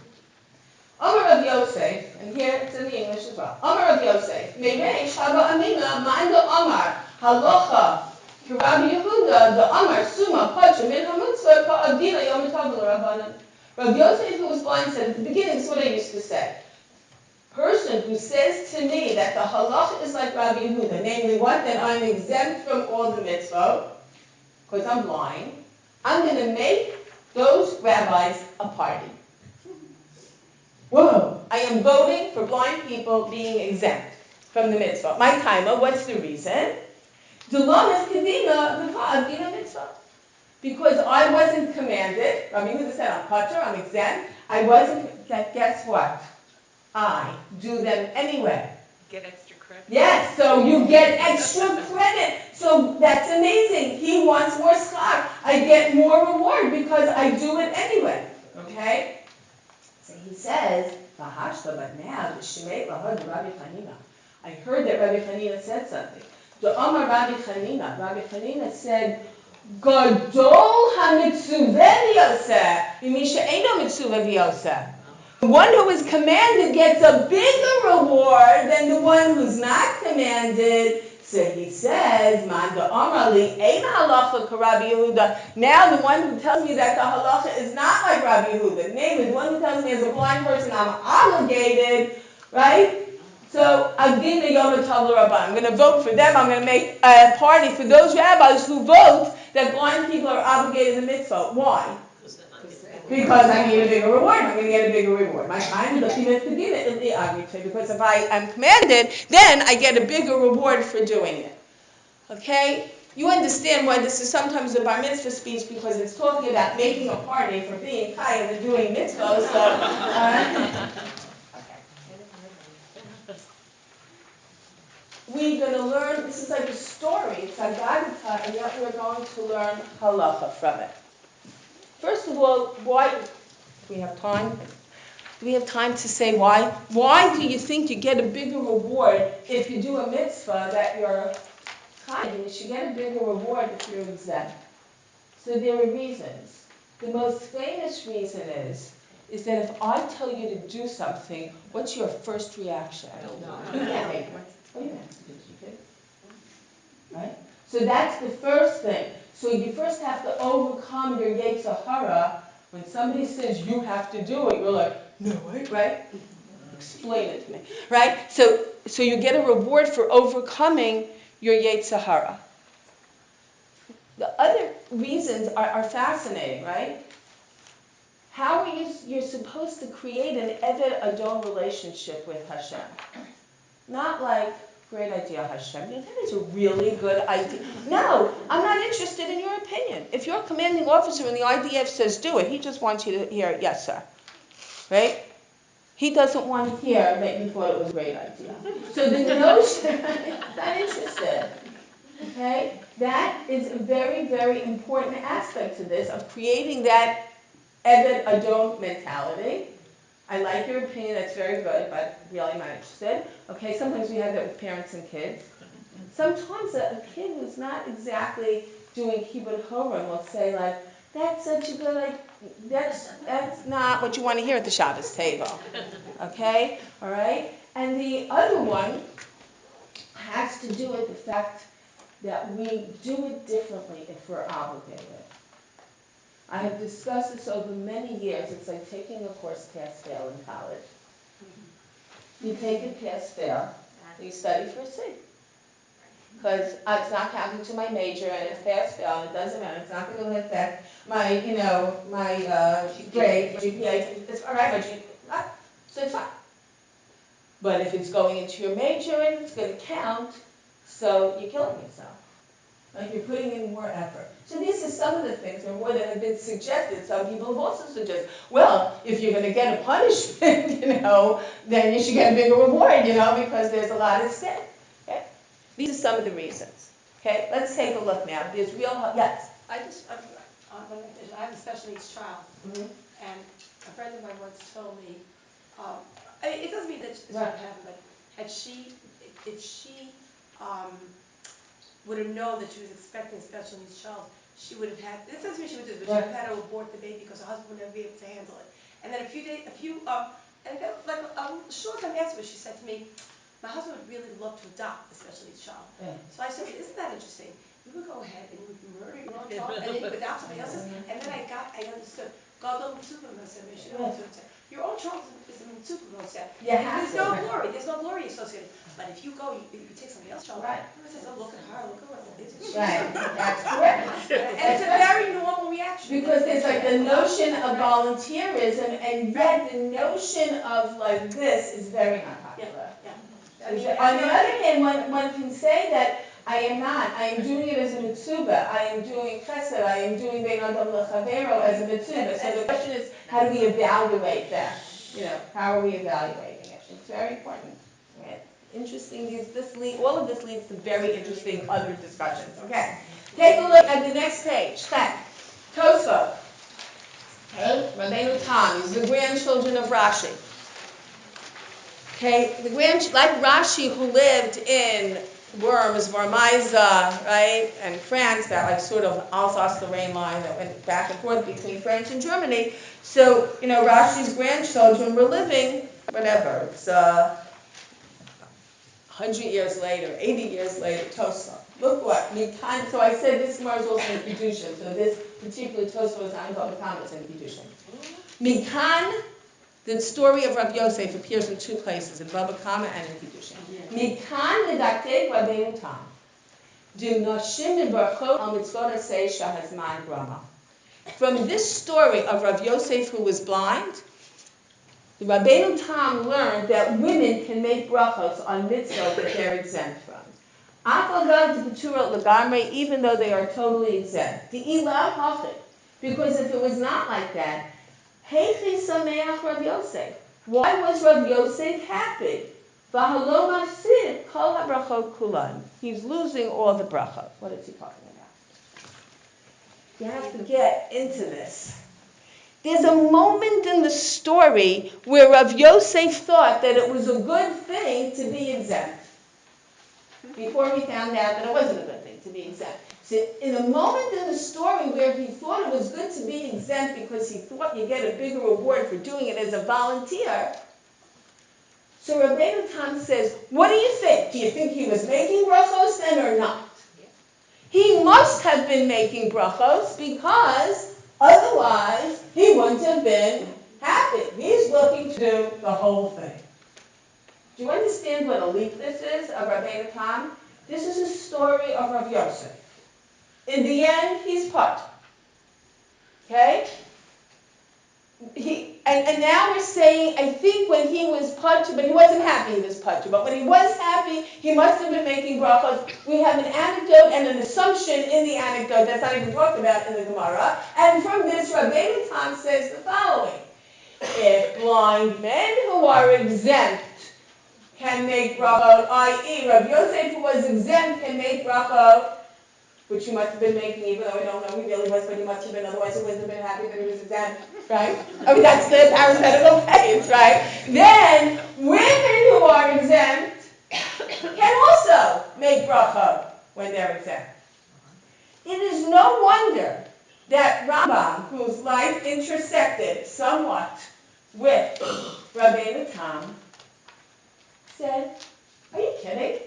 Omar Rav Yosef, and here it's in the English as well. Omar Rav Yosef, Meirei Shava Amina, Ma'anda Omar, Halacha, Rabbi Yehuda, the Omar, Suma, Pacha, Min HaMutzvah, Pa'adina, Yom Tov L'Rabbanan. Rav Yosef, who was blind, said at the beginning, this is what I used to say. Person who says to me that the halacha is like Rabbi Yehuda, namely what? That I'm exempt from all the mitzvot, because I'm blind, I'm going to make those rabbis a party. Whoa! I am voting for blind people being exempt from the mitzvah. My timer, what's the reason? Because I wasn't commanded. Rabbi Yehuda said, I'm patur, I'm exempt. I wasn't, guess what? I do them anyway. Get extra credit. Yes, so you get extra credit. So that's amazing. He wants more schar. I get more reward because I do it anyway. Okay? So he says, Vahashta, but now, the Shemei Lahad Rabbi Chanina. I heard that Rabbi Chanina said something. The Amar Rabbi Chanina said, Gadol ha-mitzuveh v'yoseh, v'misha eino mitzuveh v'yoseh. The one who is commanded gets a bigger reward than the one who's not commanded. So he says, Manda Amrali, Ein halacha k'Rabbi Yehuda. Now the one who tells me that the halacha is not like Rabbi Yehuda, namely the one who tells me as a blind person I'm obligated, right? So Adina Yom Tov L'Rabbanan. I'm going to vote for them. I'm going to make a party for those rabbis who vote that blind people are obligated to mitzvah. Why? Because I need a bigger reward. I'm going to get a bigger reward. My time is because if I am commanded, then I get a bigger reward for doing it. Okay? You understand why this is sometimes a bar mitzvah speech, because it's talking about making a party for being chayav and doing mitzvahs. So, we're going to learn, this is like a story, it's Haggadah, and yet we're going to learn halacha from it. First of all, why, do we have time? Do we have time to say why? Why do you think you get a bigger reward if you do a mitzvah that you're chayav? You should get a bigger reward if you're exempt. So there are reasons. The most famous reason is that if I tell you to do something, what's your first reaction? You can't make it. Oh, you can. Right? So that's the first thing. So you first have to overcome your Yetzer Hara. When somebody says you have to do it, you're like, no, right? Explain it to me. Right? So you get a reward for overcoming your Yetzer Hara. The other reasons are fascinating, right? How are you're supposed to create an Eved Adon relationship with Hashem? Not like, great idea, Hashem. Yeah, that is a really good idea. No, I'm not interested in your opinion. If your commanding officer in the IDF says do it, he just wants you to hear, yes, sir. Right? He doesn't want to hear that you thought it was a great idea. So the notion, I'm not interested. Okay? That is a very, very important aspect to this, of creating that Eved Adon mentality. I like your opinion, that's very good, but really I'm not interested. Okay, sometimes we have that with parents and kids. Sometimes a kid who's not exactly doing kibbud horon will say like, that's such a good, like, that's not what you want to hear at the Shabbos table. Okay, all right? And the other one has to do with the fact that we do it differently if we're obligated. I have discussed this over many years. It's like taking a course pass-fail in college. You take it pass-fail, and you study for a C. Because it's not counting to my major, and it's pass-fail, and it doesn't matter. It's not going to affect my, my grade, my GPA. It's all right, my GPA. So it's fine. But if it's going into your major, and it's going to count, so you're killing yourself. Like you're putting in more effort. So these are some of the things that have been suggested. Some people have also suggested, well, if you're going to get a punishment, then you should get a bigger reward, because there's a lot at stake. Okay? These are some of the reasons. Okay, let's take a look now. There's real, yes? I have a special needs child, Mm-hmm. and a friend of mine once told me, it doesn't mean that this Right. won't happen, but if she would have known that she was expecting a special needs child, she would have had, this doesn't mean she would do this, but she would have had to abort the baby because her husband would never be able to handle it. And then and then like a short time afterwards, she said to me, my husband would really love to adopt a special needs child. Yeah. So I said, isn't that interesting? You would go ahead and you would murder your own child, and then you would adopt somebody else's. And then I understood. Your own child is a mitzvah. There's no glory. There's no glory associated. But if you go, you take somebody else's child. Right. Everyone says, oh, look at her. Look at what it is. Right. That's correct. And it's a very normal reaction. Because there's like the notion of volunteerism, and yet the notion of like this is very unpopular. Yeah. On the other hand, one can say that I am doing it as a mitzvah, I am doing chesed, I am doing bein adam lechavero as a mitzvah. So the question is, how do we evaluate that? How are we evaluating it? It's very important. Okay. Interesting, all of this leads to very interesting other discussions. Okay, take a look at the next page. Tosfot. Okay, Rabbeinu Tam, these are the grandchildren of Rashi. Okay, like Rashi, who lived in Worms, Varmaiza, right, and France, that like sort of Alsace-Lorraine line that went back and forth between France and Germany. So, Rashi's grandchildren were living, whatever, it's 100 years later, 80 years later, Tosfot. Look what, so I said this Gemara is also in Kiddushin, so this particular Tosfot is not in Bava Kama, it's in Kiddushin. Mikan, the story of Rav Yosef appears in two places, in Bava Kama and in Kiddushin. Mikan medaktek Rabbeinu Tam. D'noshim mibrachot al mitzvot aseh shahazman grama. From this story of Rav Yosef who was blind, the Rabbeinu Tam learned that women can make brachos on mitzvot that they're exempt from. Even though they are totally exempt. Because if it was not like that, Heichi Sameach Rav Yosef. Why was Rav Yosef happy? V'halo mafsid kol habrachot kulan. He's losing all the brachot. What is he talking about? You have to get into this. There's a moment in the story where Rav Yosef thought that it was a good thing to be exempt. Before he found out that it wasn't a good thing to be exempt. So in a moment in the story where he thought it was good to be exempt because he thought you get a bigger reward for doing it as a volunteer, so Rabbeinu Tam says, what do you think? Do you think he was making brachos then or not? He must have been making brachos because otherwise he wouldn't have been happy. He's looking to do the whole thing. Do you understand what a leap this is of Rabbeinu Tam? This is a story of Rav Yosef. In the end, he's put. Okay? And now we're saying, I think when he was put, but he wasn't happy he was put. But when he was happy, he must have been making brachos. We have an anecdote and an assumption in the anecdote that's not even talked about in the Gemara. And from this, Rabbeinu Tam says the following. If blind men who are exempt can make brachot, i.e. Rabbi Yosef, who was exempt, can make brachot, which he must have been making, even though I don't know he really was, but he must have been, otherwise he wouldn't have been happy that he was exempt, right? I mean, that's the parenthetical case, right? Then, women who are exempt can also make brachot when they're exempt. It is no wonder that Rambam, whose life intersected somewhat with Rabbeinu Tam, said, "Are you kidding?"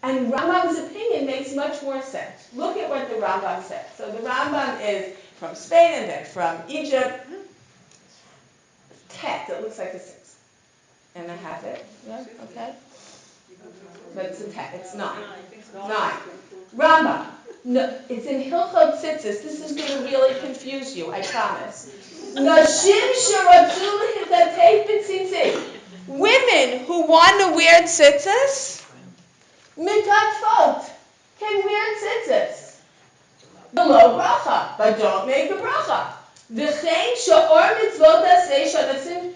And Rambam's opinion makes much more sense. Look at what the Rambam says. So the Rambam is from Spain and then from Egypt. Tet, it looks like a 6. And I have it. Yeah, okay. But it's a tet, it's 9. 9. Rambam. No, it's in Hilchot Tzitzis. This is going to really confuse you, I promise. Nashim sheratzu lehitatef b'tzitzit. Women who want to wear tzitzis, mitatfot, can wear tzitzis. Below bracha, but don't make a bracha. V'chein she'or mitzvot aseh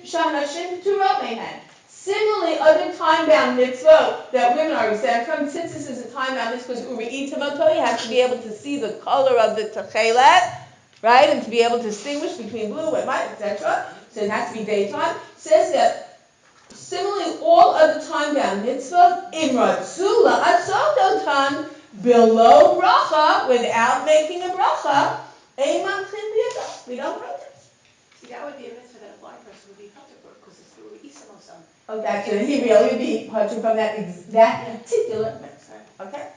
she'anashim p'turot mehen. Similarly, other time-bound mitzvot that women are exempt from, since this is a time-bound mitzvah, because uri'i tavoto, you have to be able to see the color of the techelet, right, and to be able to distinguish between blue and white, etc. So it has to be daytime. Says that similarly, all other time-bound mitzvot, imratzu la'atzototan, below bracha, without making a bracha, eiman chin b'yado. We don't protest. See, that would be a mitzvah that a blind person would be covered for, because it's the Isamo-san. Oh, that's it. He really would be punching from that particular mitzvah. Okay?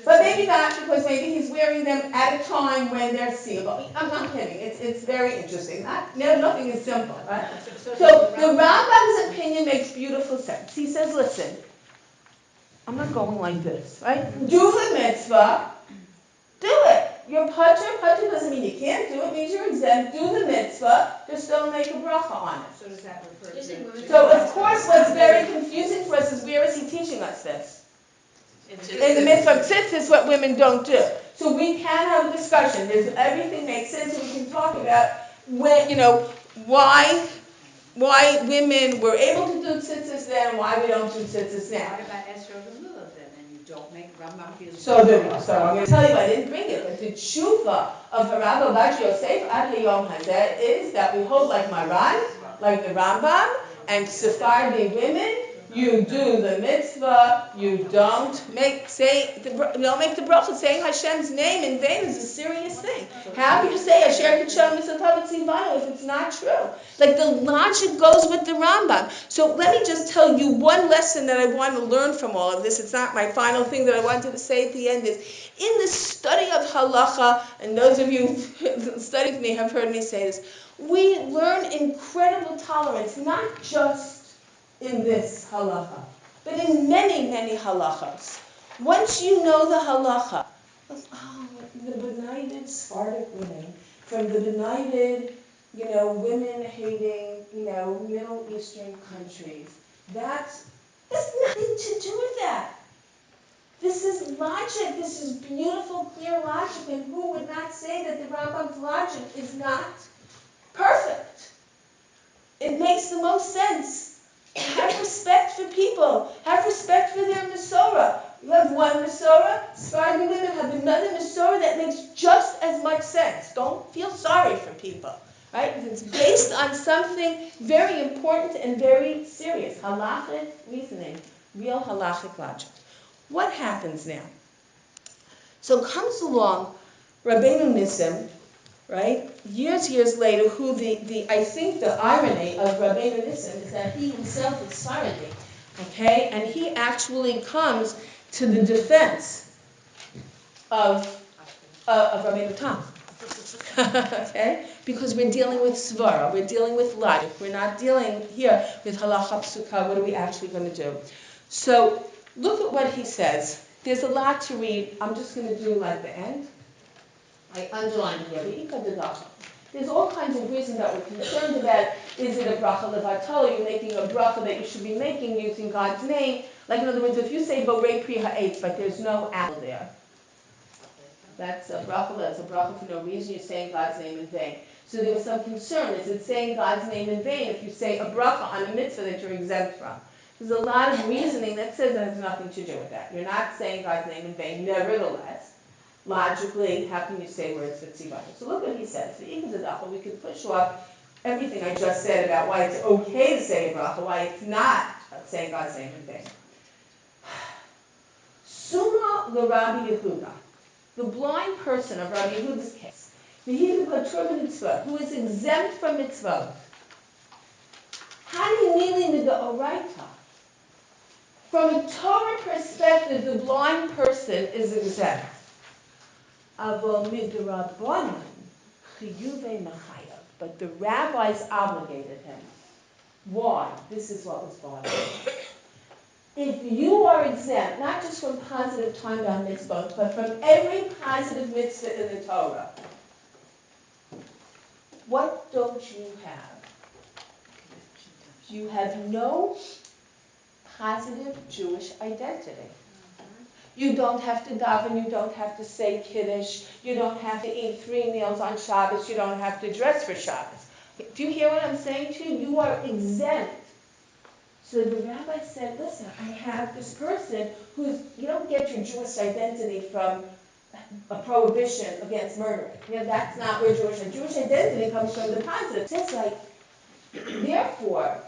But maybe not, because maybe he's wearing them at a time when they're sealable. I'm not kidding. It's very interesting. Nothing is simple, right? So the Rambam's opinion makes beautiful sense. He says, listen, I'm not going like this, right? Do the mitzvah. Do it. You're patur doesn't mean you can't do it. It means you're exempt. Do the mitzvah. Just don't make a bracha on it. So does that refer to? So of course what's very confusing for us is, where is he teaching us this? In the mitzvah of tzitzis, what women don't do. So we can have a discussion. Everything makes sense, and we can talk about why women were able to do tzitzis then, and why we don't do tzitzis now. What about Esher Lulav then, and you don't make Rambam feels. So I'm going to tell you, I didn't bring it, but the tshuva of Harav Ovadia Yosef ad hayom hazeh is that we hold like Maran, like the Rambam, and Sephardi women. You do the mitzvah. You don't make the bracha. Saying Hashem's name in vain is a serious thing. How can you say Asher K'Shem Misatav Tzivanu if it's not true? Like, the logic goes with the Rambam. So let me just tell you one lesson that I want to learn from all of this. It's not my final thing that I wanted to say at the end. Is in the study of halacha, and those of you who studied with me have heard me say this. We learn incredible tolerance, not just in this halacha, but in many, many halachas. Once you know the halacha, the benighted Sephardic women, from the benighted, women-hating, Middle Eastern countries, there's nothing to do with that. This is logic. This is beautiful, clear logic, and who would not say that the Rambam's logic is not perfect? It makes the most sense. Have respect for people. Have respect for their Masorah. You have one Masorah, Sephardi women have another Masorah that makes just as much sense. Don't feel sorry for people, right? It's based on something very important and very serious. Halachic reasoning, real halachic logic. What happens now? So comes along Rabbeinu Nissim, right? Years later, I think the irony of Rabbeinu Nissim is that he himself is Sephardi, okay? And he actually comes to the defense of Rabbeinu Tam, okay? Because we're dealing with svara, we're dealing with logic, we're not dealing here with halacha psuka. What are we actually going to do? So look at what he says. There's a lot to read. I'm just going to do like the end. I underlined here, there's all kinds of reasons that we're concerned about. Is it a bracha levatol? You're making a bracha that you should be making using God's name. Like, in other words, if you say borei pri ha'etz, but there's no apple there, That's a bracha for no reason. You're saying God's name in vain. So there was some concern. Is it saying God's name in vain if you say a bracha on a mitzvah that you're exempt from? There's a lot of reasoning that says it has nothing to do with that. You're not saying God's name in vain. Nevertheless, logically, how can you say words with tzivah? So look what he says. We can push off everything I just said about why it's okay to say a bracha, why it's not saying God's name in vain. Summa l'Rabbi Yehuda, the blind person of Rabbi Yehuda's case, who is exempt from mitzvot. From a Torah perspective, the blind person is exempt. But the rabbis obligated him. Why? This is what was bothering him. If you are exempt, not just from positive time-bound mitzvot, but from every positive mitzvah in the Torah, what don't you have? You have no positive Jewish identity. You don't have to daven, you don't have to say Kiddush, you don't have to eat 3 meals on Shabbos, you don't have to dress for Shabbos. Do you hear what I'm saying to you? You are exempt. So the rabbi said, listen, I have this person who's, you don't get your Jewish identity from a prohibition against murdering. That's not where Jewish identity comes from the positive. It says therefore,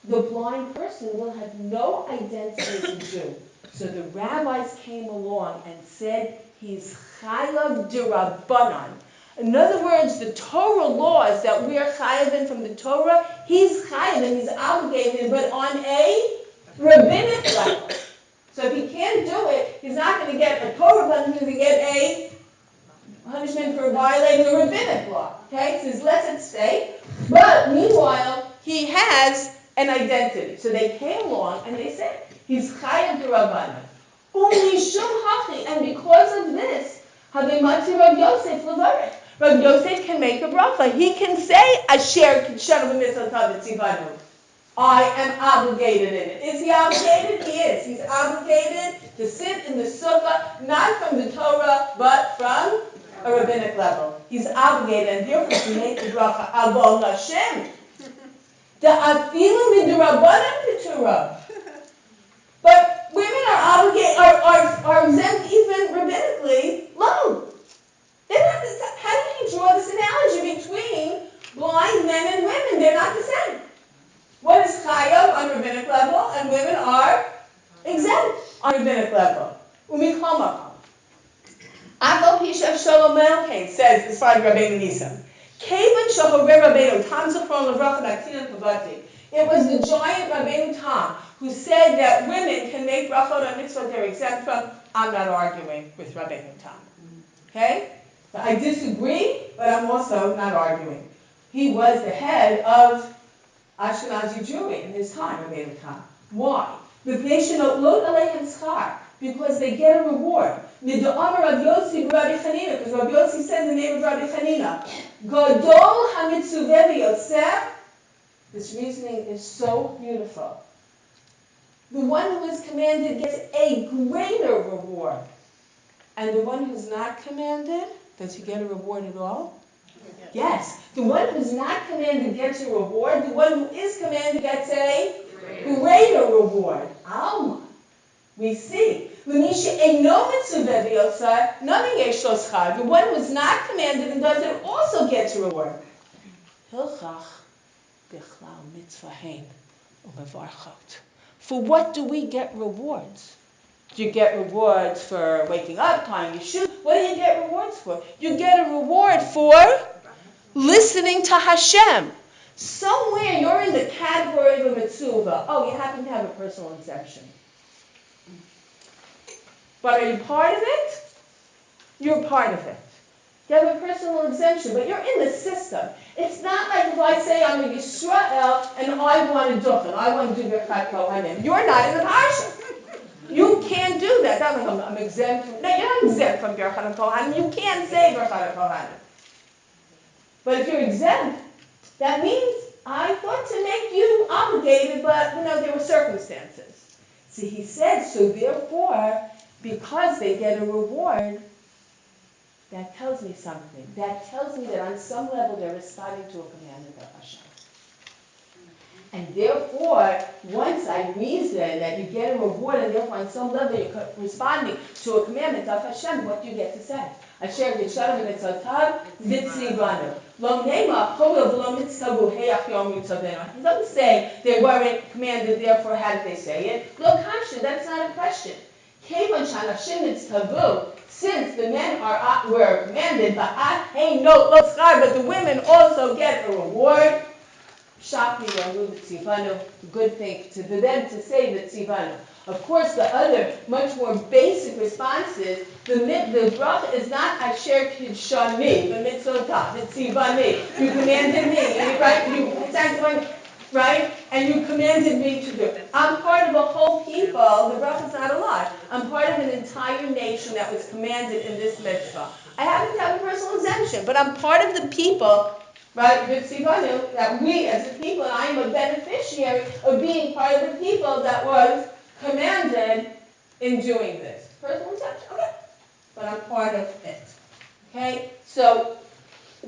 the blind person will have no identity as a Jew. So the rabbis came along and said he's chayav d'Rabbanan. In other words, the Torah laws that we are chayav from the Torah, he's chayav and he's obligated, but on a rabbinic level. So if he can't do it, he's not going to get a Torah punishment, he's going to get a punishment for violating the rabbinic law. Okay, so there's less at stake. But meanwhile, he has an identity. So they came along and they said, he's chayav d'Rabbanan. And because of this, Rav Yosef levarech. Rav Yosef can make a bracha. He can say, Asher k'shanu b'mitzvah tzivanu. I am obligated in it. Is he obligated? He is. He's obligated to sit in the sukkah, not from the Torah, but from a rabbinic level. He's obligated, and therefore to make the bracha Avol Hashem. The afilu midrabanan keturah. But women are obligated, are exempt even rabbinically. Lo. How do you draw this analogy between blind men and women? They're not the same. What is chayav on rabbinic level, and women are exempt on rabbinic level. Umichol makom. Afal pishav shalom melkein says the side Rabbeinu Nisan. Kevan shahorer Rabbeinu Tam Zachron Levracha Maktinan Pavati. It was the giant Rabbeinu Tam who said that women can make brachot on mitzvot they're exempt from. I'm not arguing with Rabbeinu Tam. Okay? I disagree, but I'm also not arguing. He was the head of Ashkenazi Jewry in his time, Rabbeinu Tam. Why? Because they get a reward. Because Rav Yossi says in the name of Rabbi Chanina, Gadol hamitzuveh v'yosef. This reasoning is so beautiful. The one who is commanded gets a greater reward. And the one who's not commanded, does he get a reward at all? Yes. The one who's not commanded gets a reward. The one who is commanded gets a greater reward. Alma. We see. The one who is not commanded and does it also gets a reward. For what do we get rewards? Do you get rewards for waking up, tying your shoes? What do you get rewards for? You get a reward for listening to Hashem. Somewhere you're in the category of a mitzvah. Oh, you happen to have a personal exemption. But are you part of it? You're part of it. You have a personal exemption, but you're in the system. It's not like if I say I'm a Yisrael and I want to duchen, I want to do Birkat Kohanim. You're not in the parsha. You can't do that. That's like I'm exempt from. No, you're not exempt from Birkat Kohanim. You can't say Birkat Kohanim. But if you're exempt, that means I thought to make you obligated, but there were circumstances. See, he said, so therefore, because they get a reward, that tells me something. That tells me that on some level they're responding to a commandment of Hashem. And therefore, once I reason that you get a reward, and therefore on some level you're responding to a commandment of Hashem, what do you get to say? Asher v'shalom v'mitzotav v'tzivanu. Lo ne'ma chola v'lo mitztavu heyach yom mitzavenu. He doesn't say they weren't commanded, therefore how did they say it? Lo kasha, that's not a question. Kevan shanashim mitztavu, since the men were commanded, but the women also get a reward. Shakti Yahu Tzivanu, good thing to them to say the Tzivanu. Of course, the other, much more basic response is the bracha is not Asher Kidshani, the mitzvotah, the Tzivani. You commanded me, and you sanctified me, right? And you commanded me to do it. I'm part of a whole people. The bracha is not a lot. I'm part of an entire nation that was commanded in this mitzvah. I happen to have a personal exemption, but I'm part of the people. Right, B'tzivanu, that we as a people, and I am a beneficiary of being part of the people that was commanded in doing this. Personal exemption, okay. But I'm part of it. Okay? So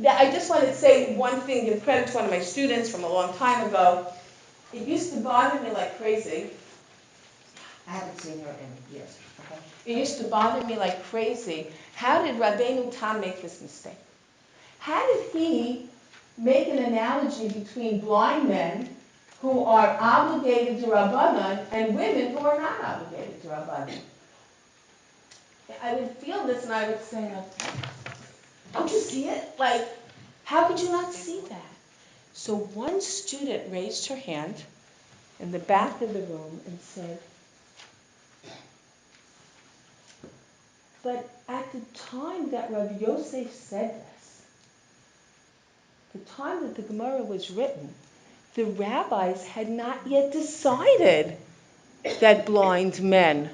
I just want to say one thing, give credit to one of my students from a long time ago. It used to bother me like crazy. I haven't seen her in years. Okay? It used to bother me like crazy. How did Rabbeinu Tam make this mistake? How did he make an analogy between blind men who are obligated to Rabbanan and women who are not obligated to Rabbanan? I would feel this and I would say, don't you see it? Like, how could you not see that? So one student raised her hand in the back of the room and said, but at the time that Rabbi Yosef said this, the time that the Gemara was written, the rabbis had not yet decided that blind men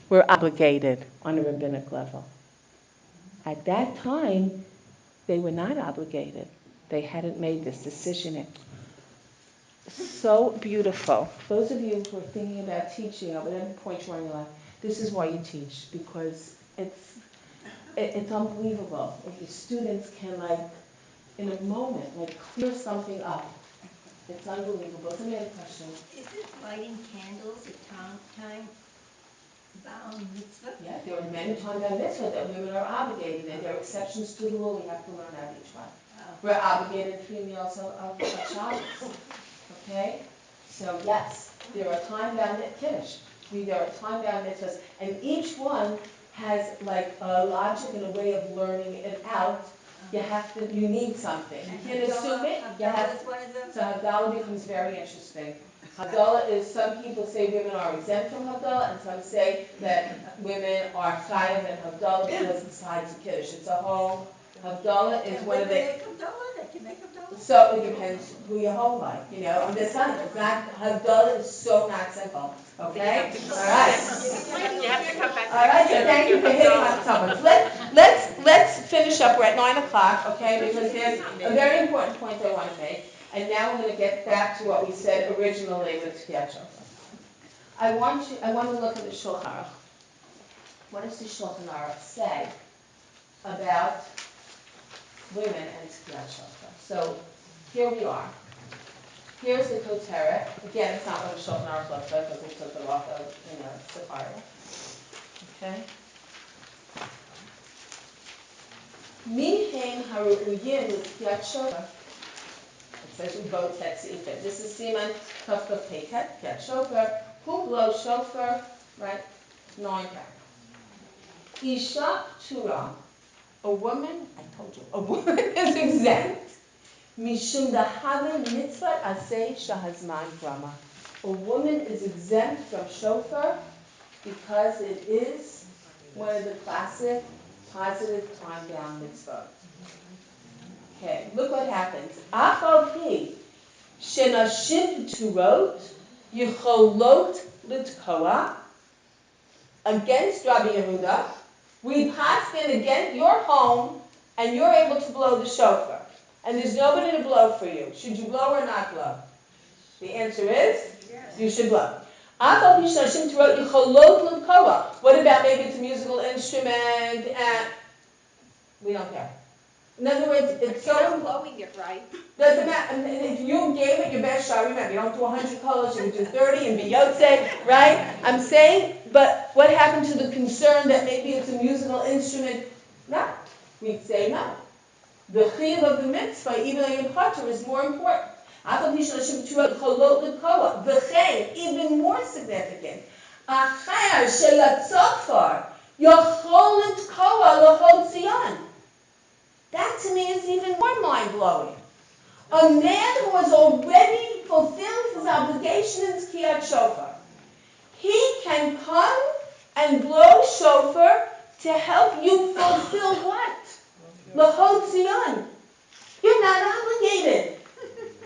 were obligated on a rabbinic level. At that time, they were not obligated. They hadn't made this decision yet. So beautiful. Those of you who are thinking about teaching at whatever point you are in your life, this is why you teach, because it's unbelievable if the students can, like, in a moment, like, clear something up. It's unbelievable. Somebody had a question. Isn't lighting candles a time-bound mitzvah? Yeah, there are many time-bound mitzvahs that women are obligated, and there are exceptions to the rule. We have to learn out each one. We're obligated 3 meals of Shabbos. Okay? So yes, there are time-bound Kiddush. There are time-bound mitzvahs, and each one has like a logic and a way of learning it out. You need something. You can't assume it. So Havdalah becomes very interesting. Havdalah is, some people say women are exempt from Havdalah, and some say that women are chayav and Havdalah because it's tied to Kiddush. It's a whole, Havdalah is one of the... So it depends who you hold like, I'm just telling you, it's not, Havdalah is so not simple, okay? All right. You have to come back. All right, so thank you for hitting on the topics. Let's finish up. We're at 9 o'clock, okay? Because there's a very important point I want to make. And now we're going to get back to what we said originally with Tkiyat Shofar. I want to look at the Shulchan Aruch. What does the Shulchan Aruch say about women and Tkiyat Shofar? So here we are. Here's the Koteret. Again, it's not what the Shulchan Aruch looks like because we took it off of, Sephira. Okay? Minheim haru'uyim l'Tkiyat Shofar. It says Ubot Tetzifet. This is Siman Kafkaf Peiket, Tkiyat Shofar. Who blows shofar? Right? 9 back. Isha Tura. A woman, I told you, a woman is exempt. Mishum dahaven mitzvah aseh shahazman grama. A woman is exempt from shofar because it is one of the classic positive time-bound mitzvah. Okay, look what happens. Afal pi shenashim turot yicholot litkoa. Against Rabbi Yehuda, we pass in against your home, and you're able to blow the shofar. And there's nobody to blow for you. Should you blow or not blow? The answer is, yes. You should blow. What about maybe it's a musical instrument? We don't care. In other words, it's You're so not blowing it, right? doesn't matter. And if you gave it your best shot, remember, you don't do 100 colors, you do 30 and Beyonce, right? I'm saying, but what happened to the concern that maybe it's a musical instrument? No, we'd say no. The chiyuv of the mitzvah, even though your pater, is more important. Even more significant. Achar shelatzofar, yocholet koa lohotzion. That to me is even more mind-blowing. A man who has already fulfilled his obligation in Tkiyat Shofar, he can come and blow shofar to help you fulfill what? L'hotzion. You're not obligated.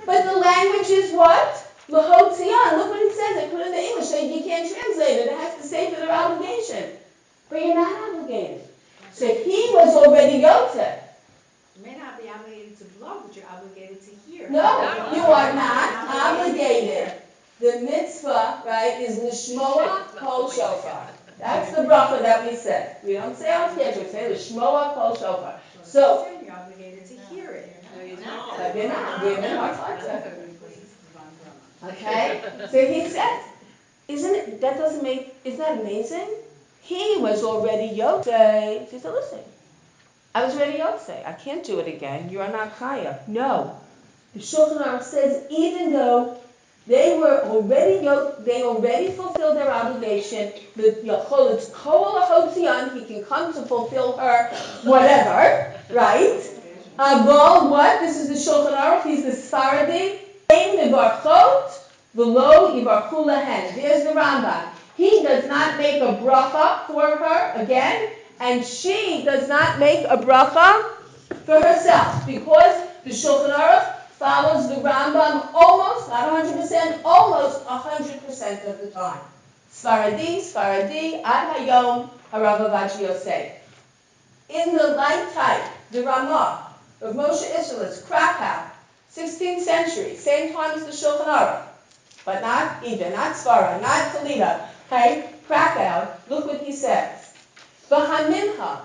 But the language is what? L'hotzion. Look what it says. I put it in the English. You can't translate it. It has to say for their obligation. But you're not obligated. So he was already Yotzeh. You may not be obligated to blow, but you're obligated to hear. No, you are not obligated. The mitzvah, right, is l'shmoa kol shofar. That's the bracha that we say. We don't say al schedule, we say l'shmoa kol shofar. So, You're obligated to hear it. but you're not. Women are chayta. Okay? So he said, isn't that amazing? He was already Yotzei. He said, listen, I was already Yotzei. I can't do it again. You are not chaya. No. The Shulchan Aruch says, even though they already fulfilled their obligation, the Yacholetz Kol HaHotzion, he can come to fulfill her whatever, right? Aval, what? This is the Shulchan Aruch, he's the Sfaradi. Ein Mivarchot, V'lo Yivarchu Lahen. There's the Rambam. He does not make a bracha for her again, and she does not make a bracha for herself, because the Shulchan Aruch follows the Rambam almost, not 100%, almost 100% of the time. Sfaradi, Ad Hayom, Harav Avachi Yosef. In the light type, the Ramah of Moshe Isserles, Krakow, 16th century, same time as the Shulchan Aruch, but not even, not Svara, not Toledo, okay? Krakow, look what he says. V'hamincha,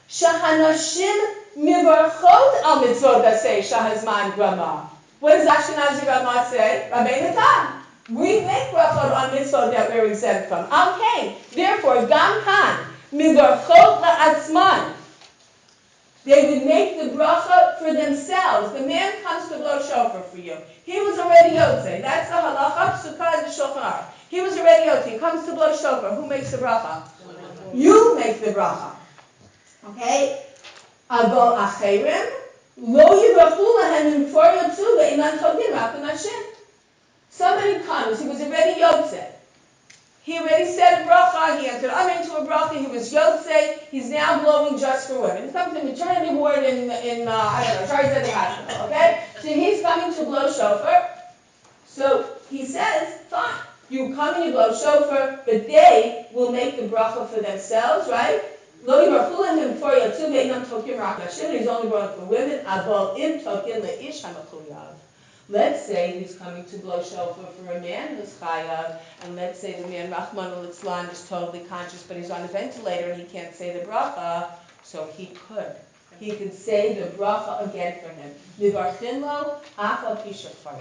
shahanashim mivarchot al mitzvot aseh shahazman grama. What does Ashkenazi Ramah say? Rabbeinu Tam. We make brachot on mitzvot that we're exempt from. Okay, therefore, gam kan mivarchot la'atzman. They would make the bracha for themselves. The man comes to blow shofar for you. He was already Yotzei. That's the halacha, sukkah, and the Shulchan Aruch. He was already Yotzei. He comes to blow shofar. Who makes the bracha? You make the bracha. Okay? Avo acherim, lo yivachu lahem before yotzu ve'inan chodim rakun Hashem. Somebody comes. He was already Yotzei. He already said a bracha, he entered Amen to a bracha, he was Yotzei, he's now blowing just for women. He's coming to maternity ward in I don't know, Shari Zedek Hospital, okay? So he's coming to blow shofar. So he says, fine, you come and you blow shofar, but they will make the bracha for themselves, right? Lo yivarchu lahem before yotzu ve'inam tokim rak Hashem, he's only blowing for women, aval im tokim le'ish hamachuyav. Let's say he's coming to blow shofar for a man who's chayav, and let's say the man, Rahman al-Islam, is totally conscious, but he's on a ventilator and he can't say the bracha, so he could. He could say the bracha again for him. Mivarchin lo, af al pi shofar.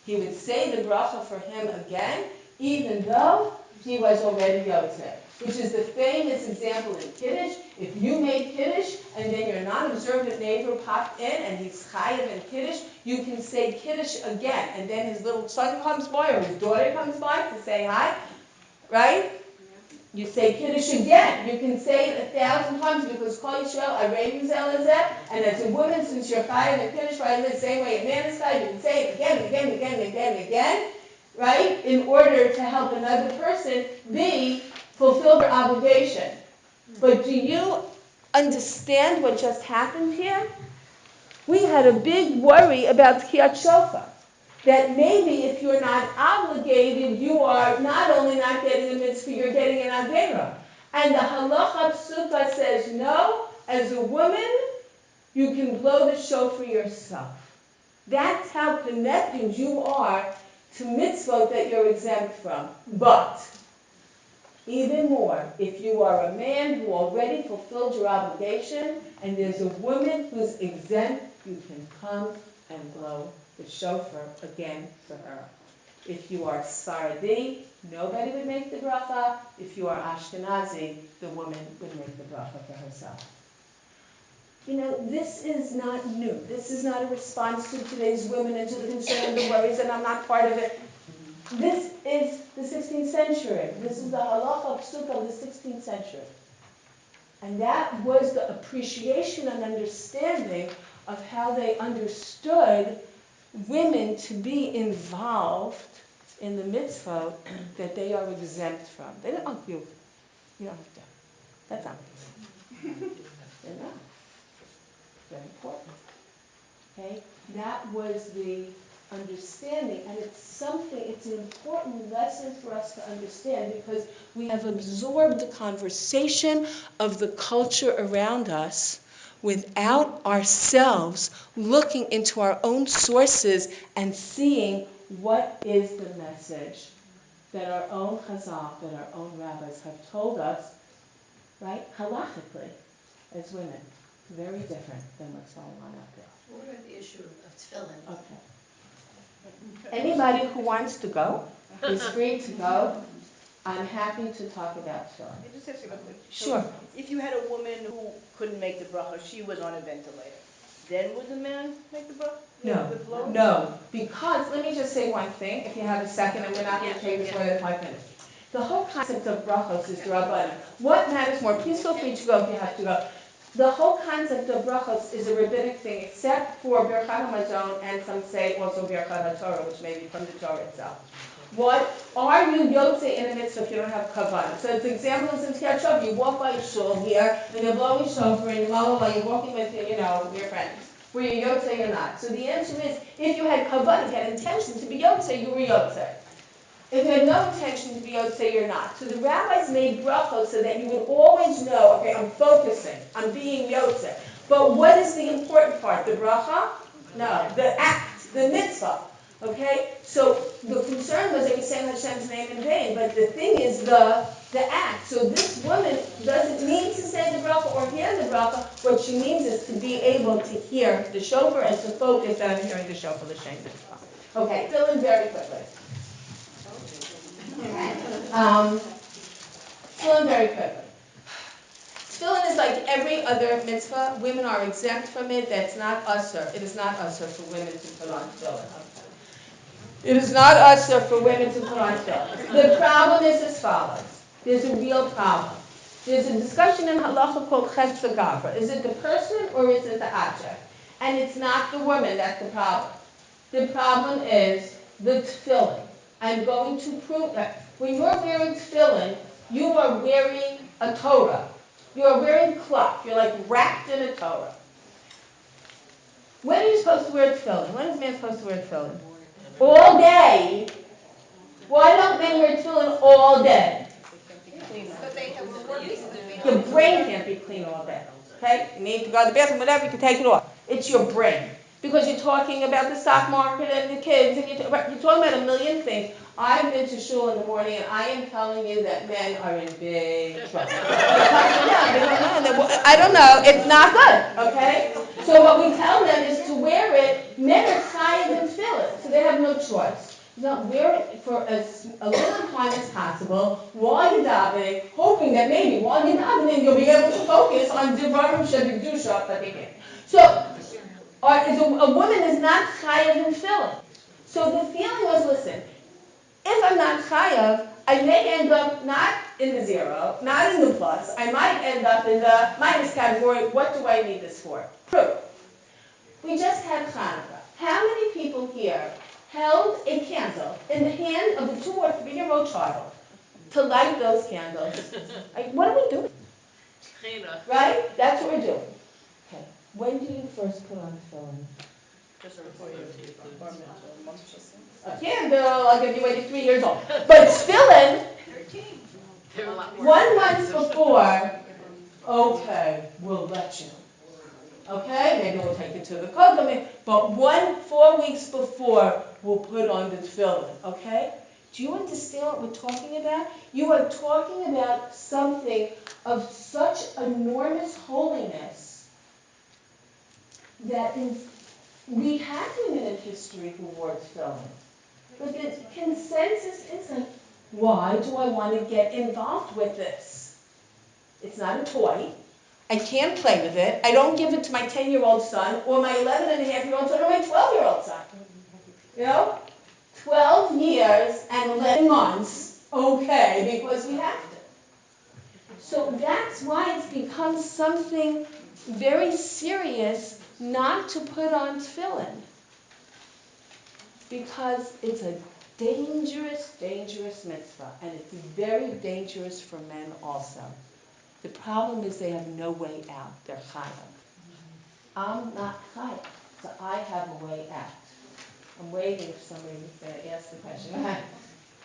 He would say the bracha for him again, even though he was already Yotzei. Which is the famous example in Kiddush. If you made Kiddush and then your non-observant neighbor popped in and he's chayav in Kiddush, you can say Kiddush again. And then his little son comes by or his daughter comes by to say hi, right? You say Kiddush again. You can say it 1,000 times because Kol Yisrael Arei Mizel Hazeh. And as a woman, since you're chayav in Kiddush, right, the same way a man is chayav, you can say it again and again and again and again and again, right? In order to help another person fulfill their obligation. But do you understand what just happened here? We had a big worry about Tkiyat Shofar. That maybe if you're not obligated, you are not only not getting a mitzvah, you're getting an avera. And the halacha psuka says, no, as a woman, you can blow the shofar yourself. That's how connected you are to mitzvot that you're exempt from. But Even more, if you are a man who already fulfilled your obligation and there's a woman who's exempt, you can come and blow the shofar again for her. If you are Sephardi, nobody would make the bracha. If you are Ashkenazi, the woman would make the bracha for herself. You know, this is not new. This is not a response to today's women and to the concern and the worries, and I'm not part of it. This is the 16th century. This is the halacha psuka of the 16th century. And that was the appreciation and understanding of how they understood women to be involved in the mitzvah that they are exempt from. They don't, oh, you don't have to. That's not. They're not. Very important. Okay? That was the understanding, and it's an important lesson for us to understand because we have absorbed the conversation of the culture around us without ourselves looking into our own sources and seeing what is the message that our own chazal, that our own rabbis have told us, right, halachically, as women. Very different than what's going on out there. What about the issue of tefillin? Okay. Anybody who wants to go is free to go. I'm happy to talk about tefillin. I just ask you real quick. Sure. If you had a woman who couldn't make the bracha, she was on a ventilator, then would the man make the bracha? No, The blow? no, because, let me just say one thing, if you have a second, and we're not going to take this more than 5 minutes. The whole concept of brachos is Rabbanan. What matters more? Please feel free to go if you have to go. The whole concept of brachos is a rabbinic thing, except for Birkat HaMazon, and some say also Birkat HaTorah, which may be from the Torah itself. What are you yotze in a mitzvah if you don't have kavanah? So the example is in Tiyat Shov. You walk by a shul here, and you're blowing shofar, and you're walking with your friends. Were you yotze or not? So the answer is, if you had kavanah, if you had intention to be yotze, you were yotze. If you had no intention to be yotze, you're not. So the rabbis made brachos so that you would always know, okay, I'm focusing, I'm being yotze. But what is the important part? The bracha? No, the act, the mitzvah. Okay? So the concern was that you saying Hashem's name in vain, but the thing is the act. So this woman doesn't need to say the bracha or hear the bracha. What she needs is to be able to hear the shofar and to focus on hearing the shofar, the shem mitzvah. Okay, fill in very quickly. Fill in very quickly. Tefillin is like every other mitzvah. Women are exempt from it. That's not usher. It is not usher for women to put on tefillin. It is not usher for women to put on tefillin. The problem is as follows. There's a real problem. There's a discussion in halacha called chetz gavra. Is it the person or is it the object? And it's not the woman that's the problem. The problem is the tefillin. I'm going to prove that. When you're wearing tefillin, you are wearing a Torah. You are wearing cloth. You're like wrapped in a Torah. When are you supposed to wear tefillin? When is a man supposed to wear tefillin? All day. Why don't men wear tefillin all day? But they have more reason to be. Your brain can't be clean all day. Okay? You need to go to the bathroom, whatever, you can take it off. It's your brain. Because you're talking about the stock market and the kids, and you're talking about a million things. I've been to shul in the morning, and I am telling you that men are in big trouble. I don't know, it's not good, okay? So what we tell them is to wear it. Men are chayav in tefillin, so they have no choice. Now, wear it for as little time as possible while you're davening, hoping that maybe while you're davening you'll be able to focus on Devarim Shebigdusha Patikin. So, a woman is not chayav in tefillin. So the feeling was, listen, if I'm not chayav, I may end up not in the zero, not in the plus. I might end up in the minus category. What do I need this for? Proof. We just had Hanukkah. How many people here held a candle in the hand of the 2 or 3-year-old child to light those candles? Like, what are we doing? Right? That's what we're doing. Okay. When do you first put on tefillin? Just before you bar mitzvah, a month or something. A candle, I'll give you when you're 3 years old. But tefillin, 1 month before, okay, we'll let you. Okay, maybe we'll take you to the kodelim, but 4 weeks before, we'll put on the tefillin, okay? Do you understand what we're talking about? You are talking about something of such enormous holiness that we have women in history who wore tefillin. But the consensus isn't, why do I want to get involved with this? It's not a toy. I can't play with it. I don't give it to my 10-year-old son or my 11-and-a-half-year-old son or my 12-year-old son. You know? 12 years and 11 months, okay, because we have to. So that's why it's become something very serious not to put on tefillin. Because it's a dangerous, dangerous mitzvah, and it's very dangerous for men also. The problem is they have no way out. They're chayav. I'm not chayav, so I have a way out. I'm waiting if somebody's going to ask the question.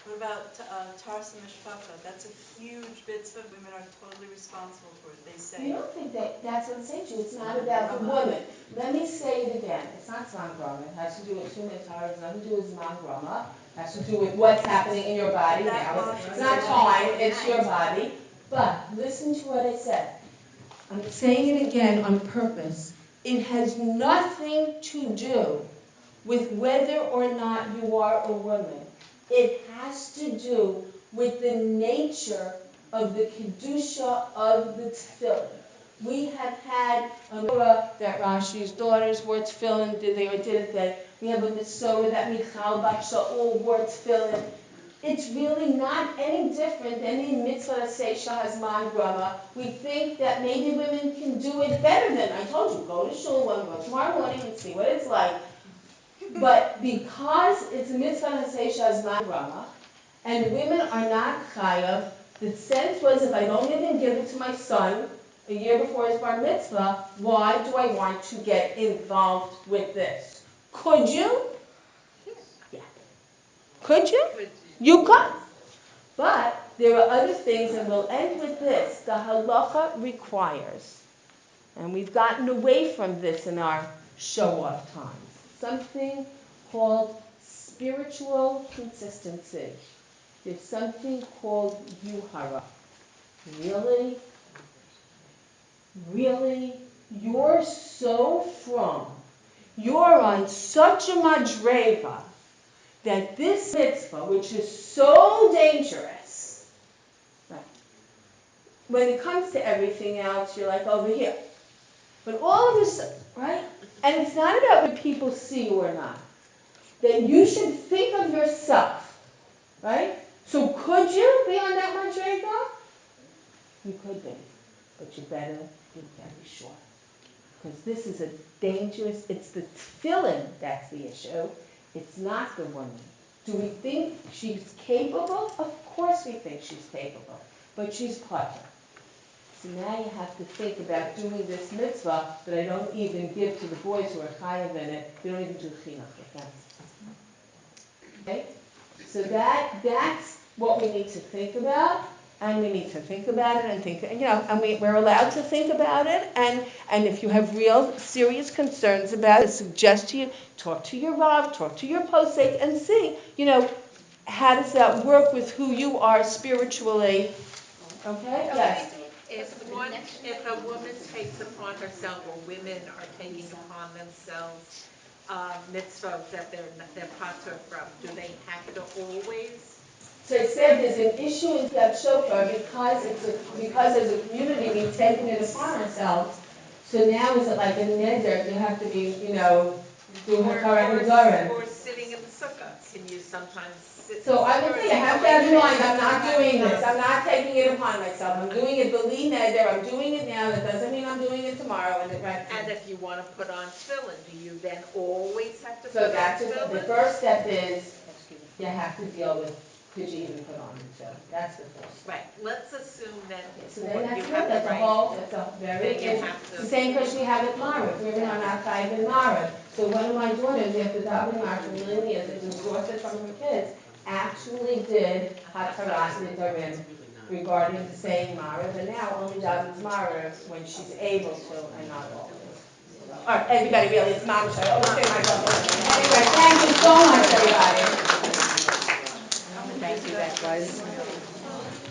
What about Tarsa Mishpacha? That's a huge mitzvah. Women are totally responsible for it. They say. You don't think that's what I'm saying to you. It's not about the woman. Let me say it again. It's not Zman Grama. It has to do with Tumah Torah. It's nothing to do with Zman Grama. It has to do with what's happening in your body now. It's not time. It's your body. But listen to what I said. I'm saying it again on purpose. It has nothing to do with whether or not you are a woman. It has to do with the nature of the Kedusha of the tefillin. We have had a Torah that Rashi's daughters wore tefillin, did they or didn't they? We have a Mitzvah that Michal Bat Shaul wore tefillin. It's really not any different than any mitzvah Seisha Hazman Grama. We think that maybe women can do it better than I told you. Go to shul, go tomorrow morning and see what it's like. But because it's a mitzvah Seisha Hazman Grama, and women are not chayav, the sense was if I don't even give it to my son a year before his bar mitzvah, why do I want to get involved with this? Could you? Yeah. Could you? You could. But there are other things, and we'll end with this. The halacha requires, and we've gotten away from this in our show-off times, something called spiritual consistency. There's something called yuhara. Really? Really? You're so from. You're on such a madrega that this mitzvah, which is so dangerous, right, when it comes to everything else, you're like over here. But all of a sudden, right? And it's not about what people see you or not. That you should think of yourself, right? So could you be on that madrega? You could be, but you better be very sure. Because this is a dangerous, it's the tefillin that's the issue. It's not the woman. Do we think she's capable? Of course we think she's capable. But she's potter. So now you have to think about doing this mitzvah that I don't even give to the boys who are chayav in it. They don't even do chinuch with them. Okay? So that's what we need to think about. And we need to think about it and think, and we're allowed to think about it. And if you have real serious concerns about it, I suggest to you, talk to your Rav, talk to your posek, and see, how does that work with who you are spiritually? Okay? Yes. If a woman takes upon herself, or women are taking upon themselves mitzvot that they're patur from, do they have to always? So I said there's an issue in Yad Shofar because as a community we've taken it upon ourselves. So now is it like a neder? You have to be, doing Hakarat Nedarim. Or sitting in the sukkah. Can you sometimes sit? So I would say you have to have in mind, I'm not doing this. I'm not taking it upon myself. I'm doing it b'li neder. I'm doing it now. That doesn't mean I'm doing it tomorrow. And if you want to put on tefillin, do you then always have to So put on that's tefillin? the first step is you have to deal with could you even put on the tefillin. That's the first step. Right. Let's assume that So then that's you good. have That's the a right. whole. That's a very. Then you It's have to. the same question we have with Mara. Women are not chayav in Mara. So one of my daughters, after davening Mara for many years, it was exhausted from her kids, actually did Hataras Nidarim regarding the saying Mara, but now only davens Mara when she's able to and not always. All right, everybody, really, it's mamash. I always say my brother. Anyway, thank you so much, everybody. that was.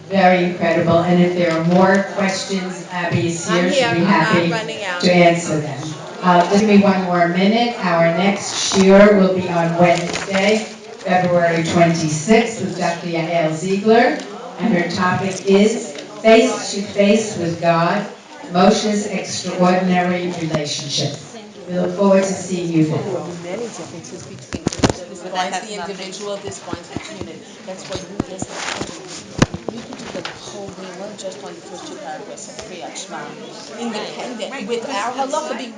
Very incredible, and if there are more questions, Abby is I'm here, she'll here, be I'm happy not running out. to answer them. Just give me one more minute. Our next shiur will be on Wednesday, February 26th, with Dr. Yael Ziegler, and her topic is Face to Face with God, Moshe's Extraordinary Relationship. We look forward to seeing you There then. will be many differences between this binds the individual, this binds the community. That's why you just you could do the whole day long just on the first two paragraphs of Kriyat Shema, independent, with our halacha being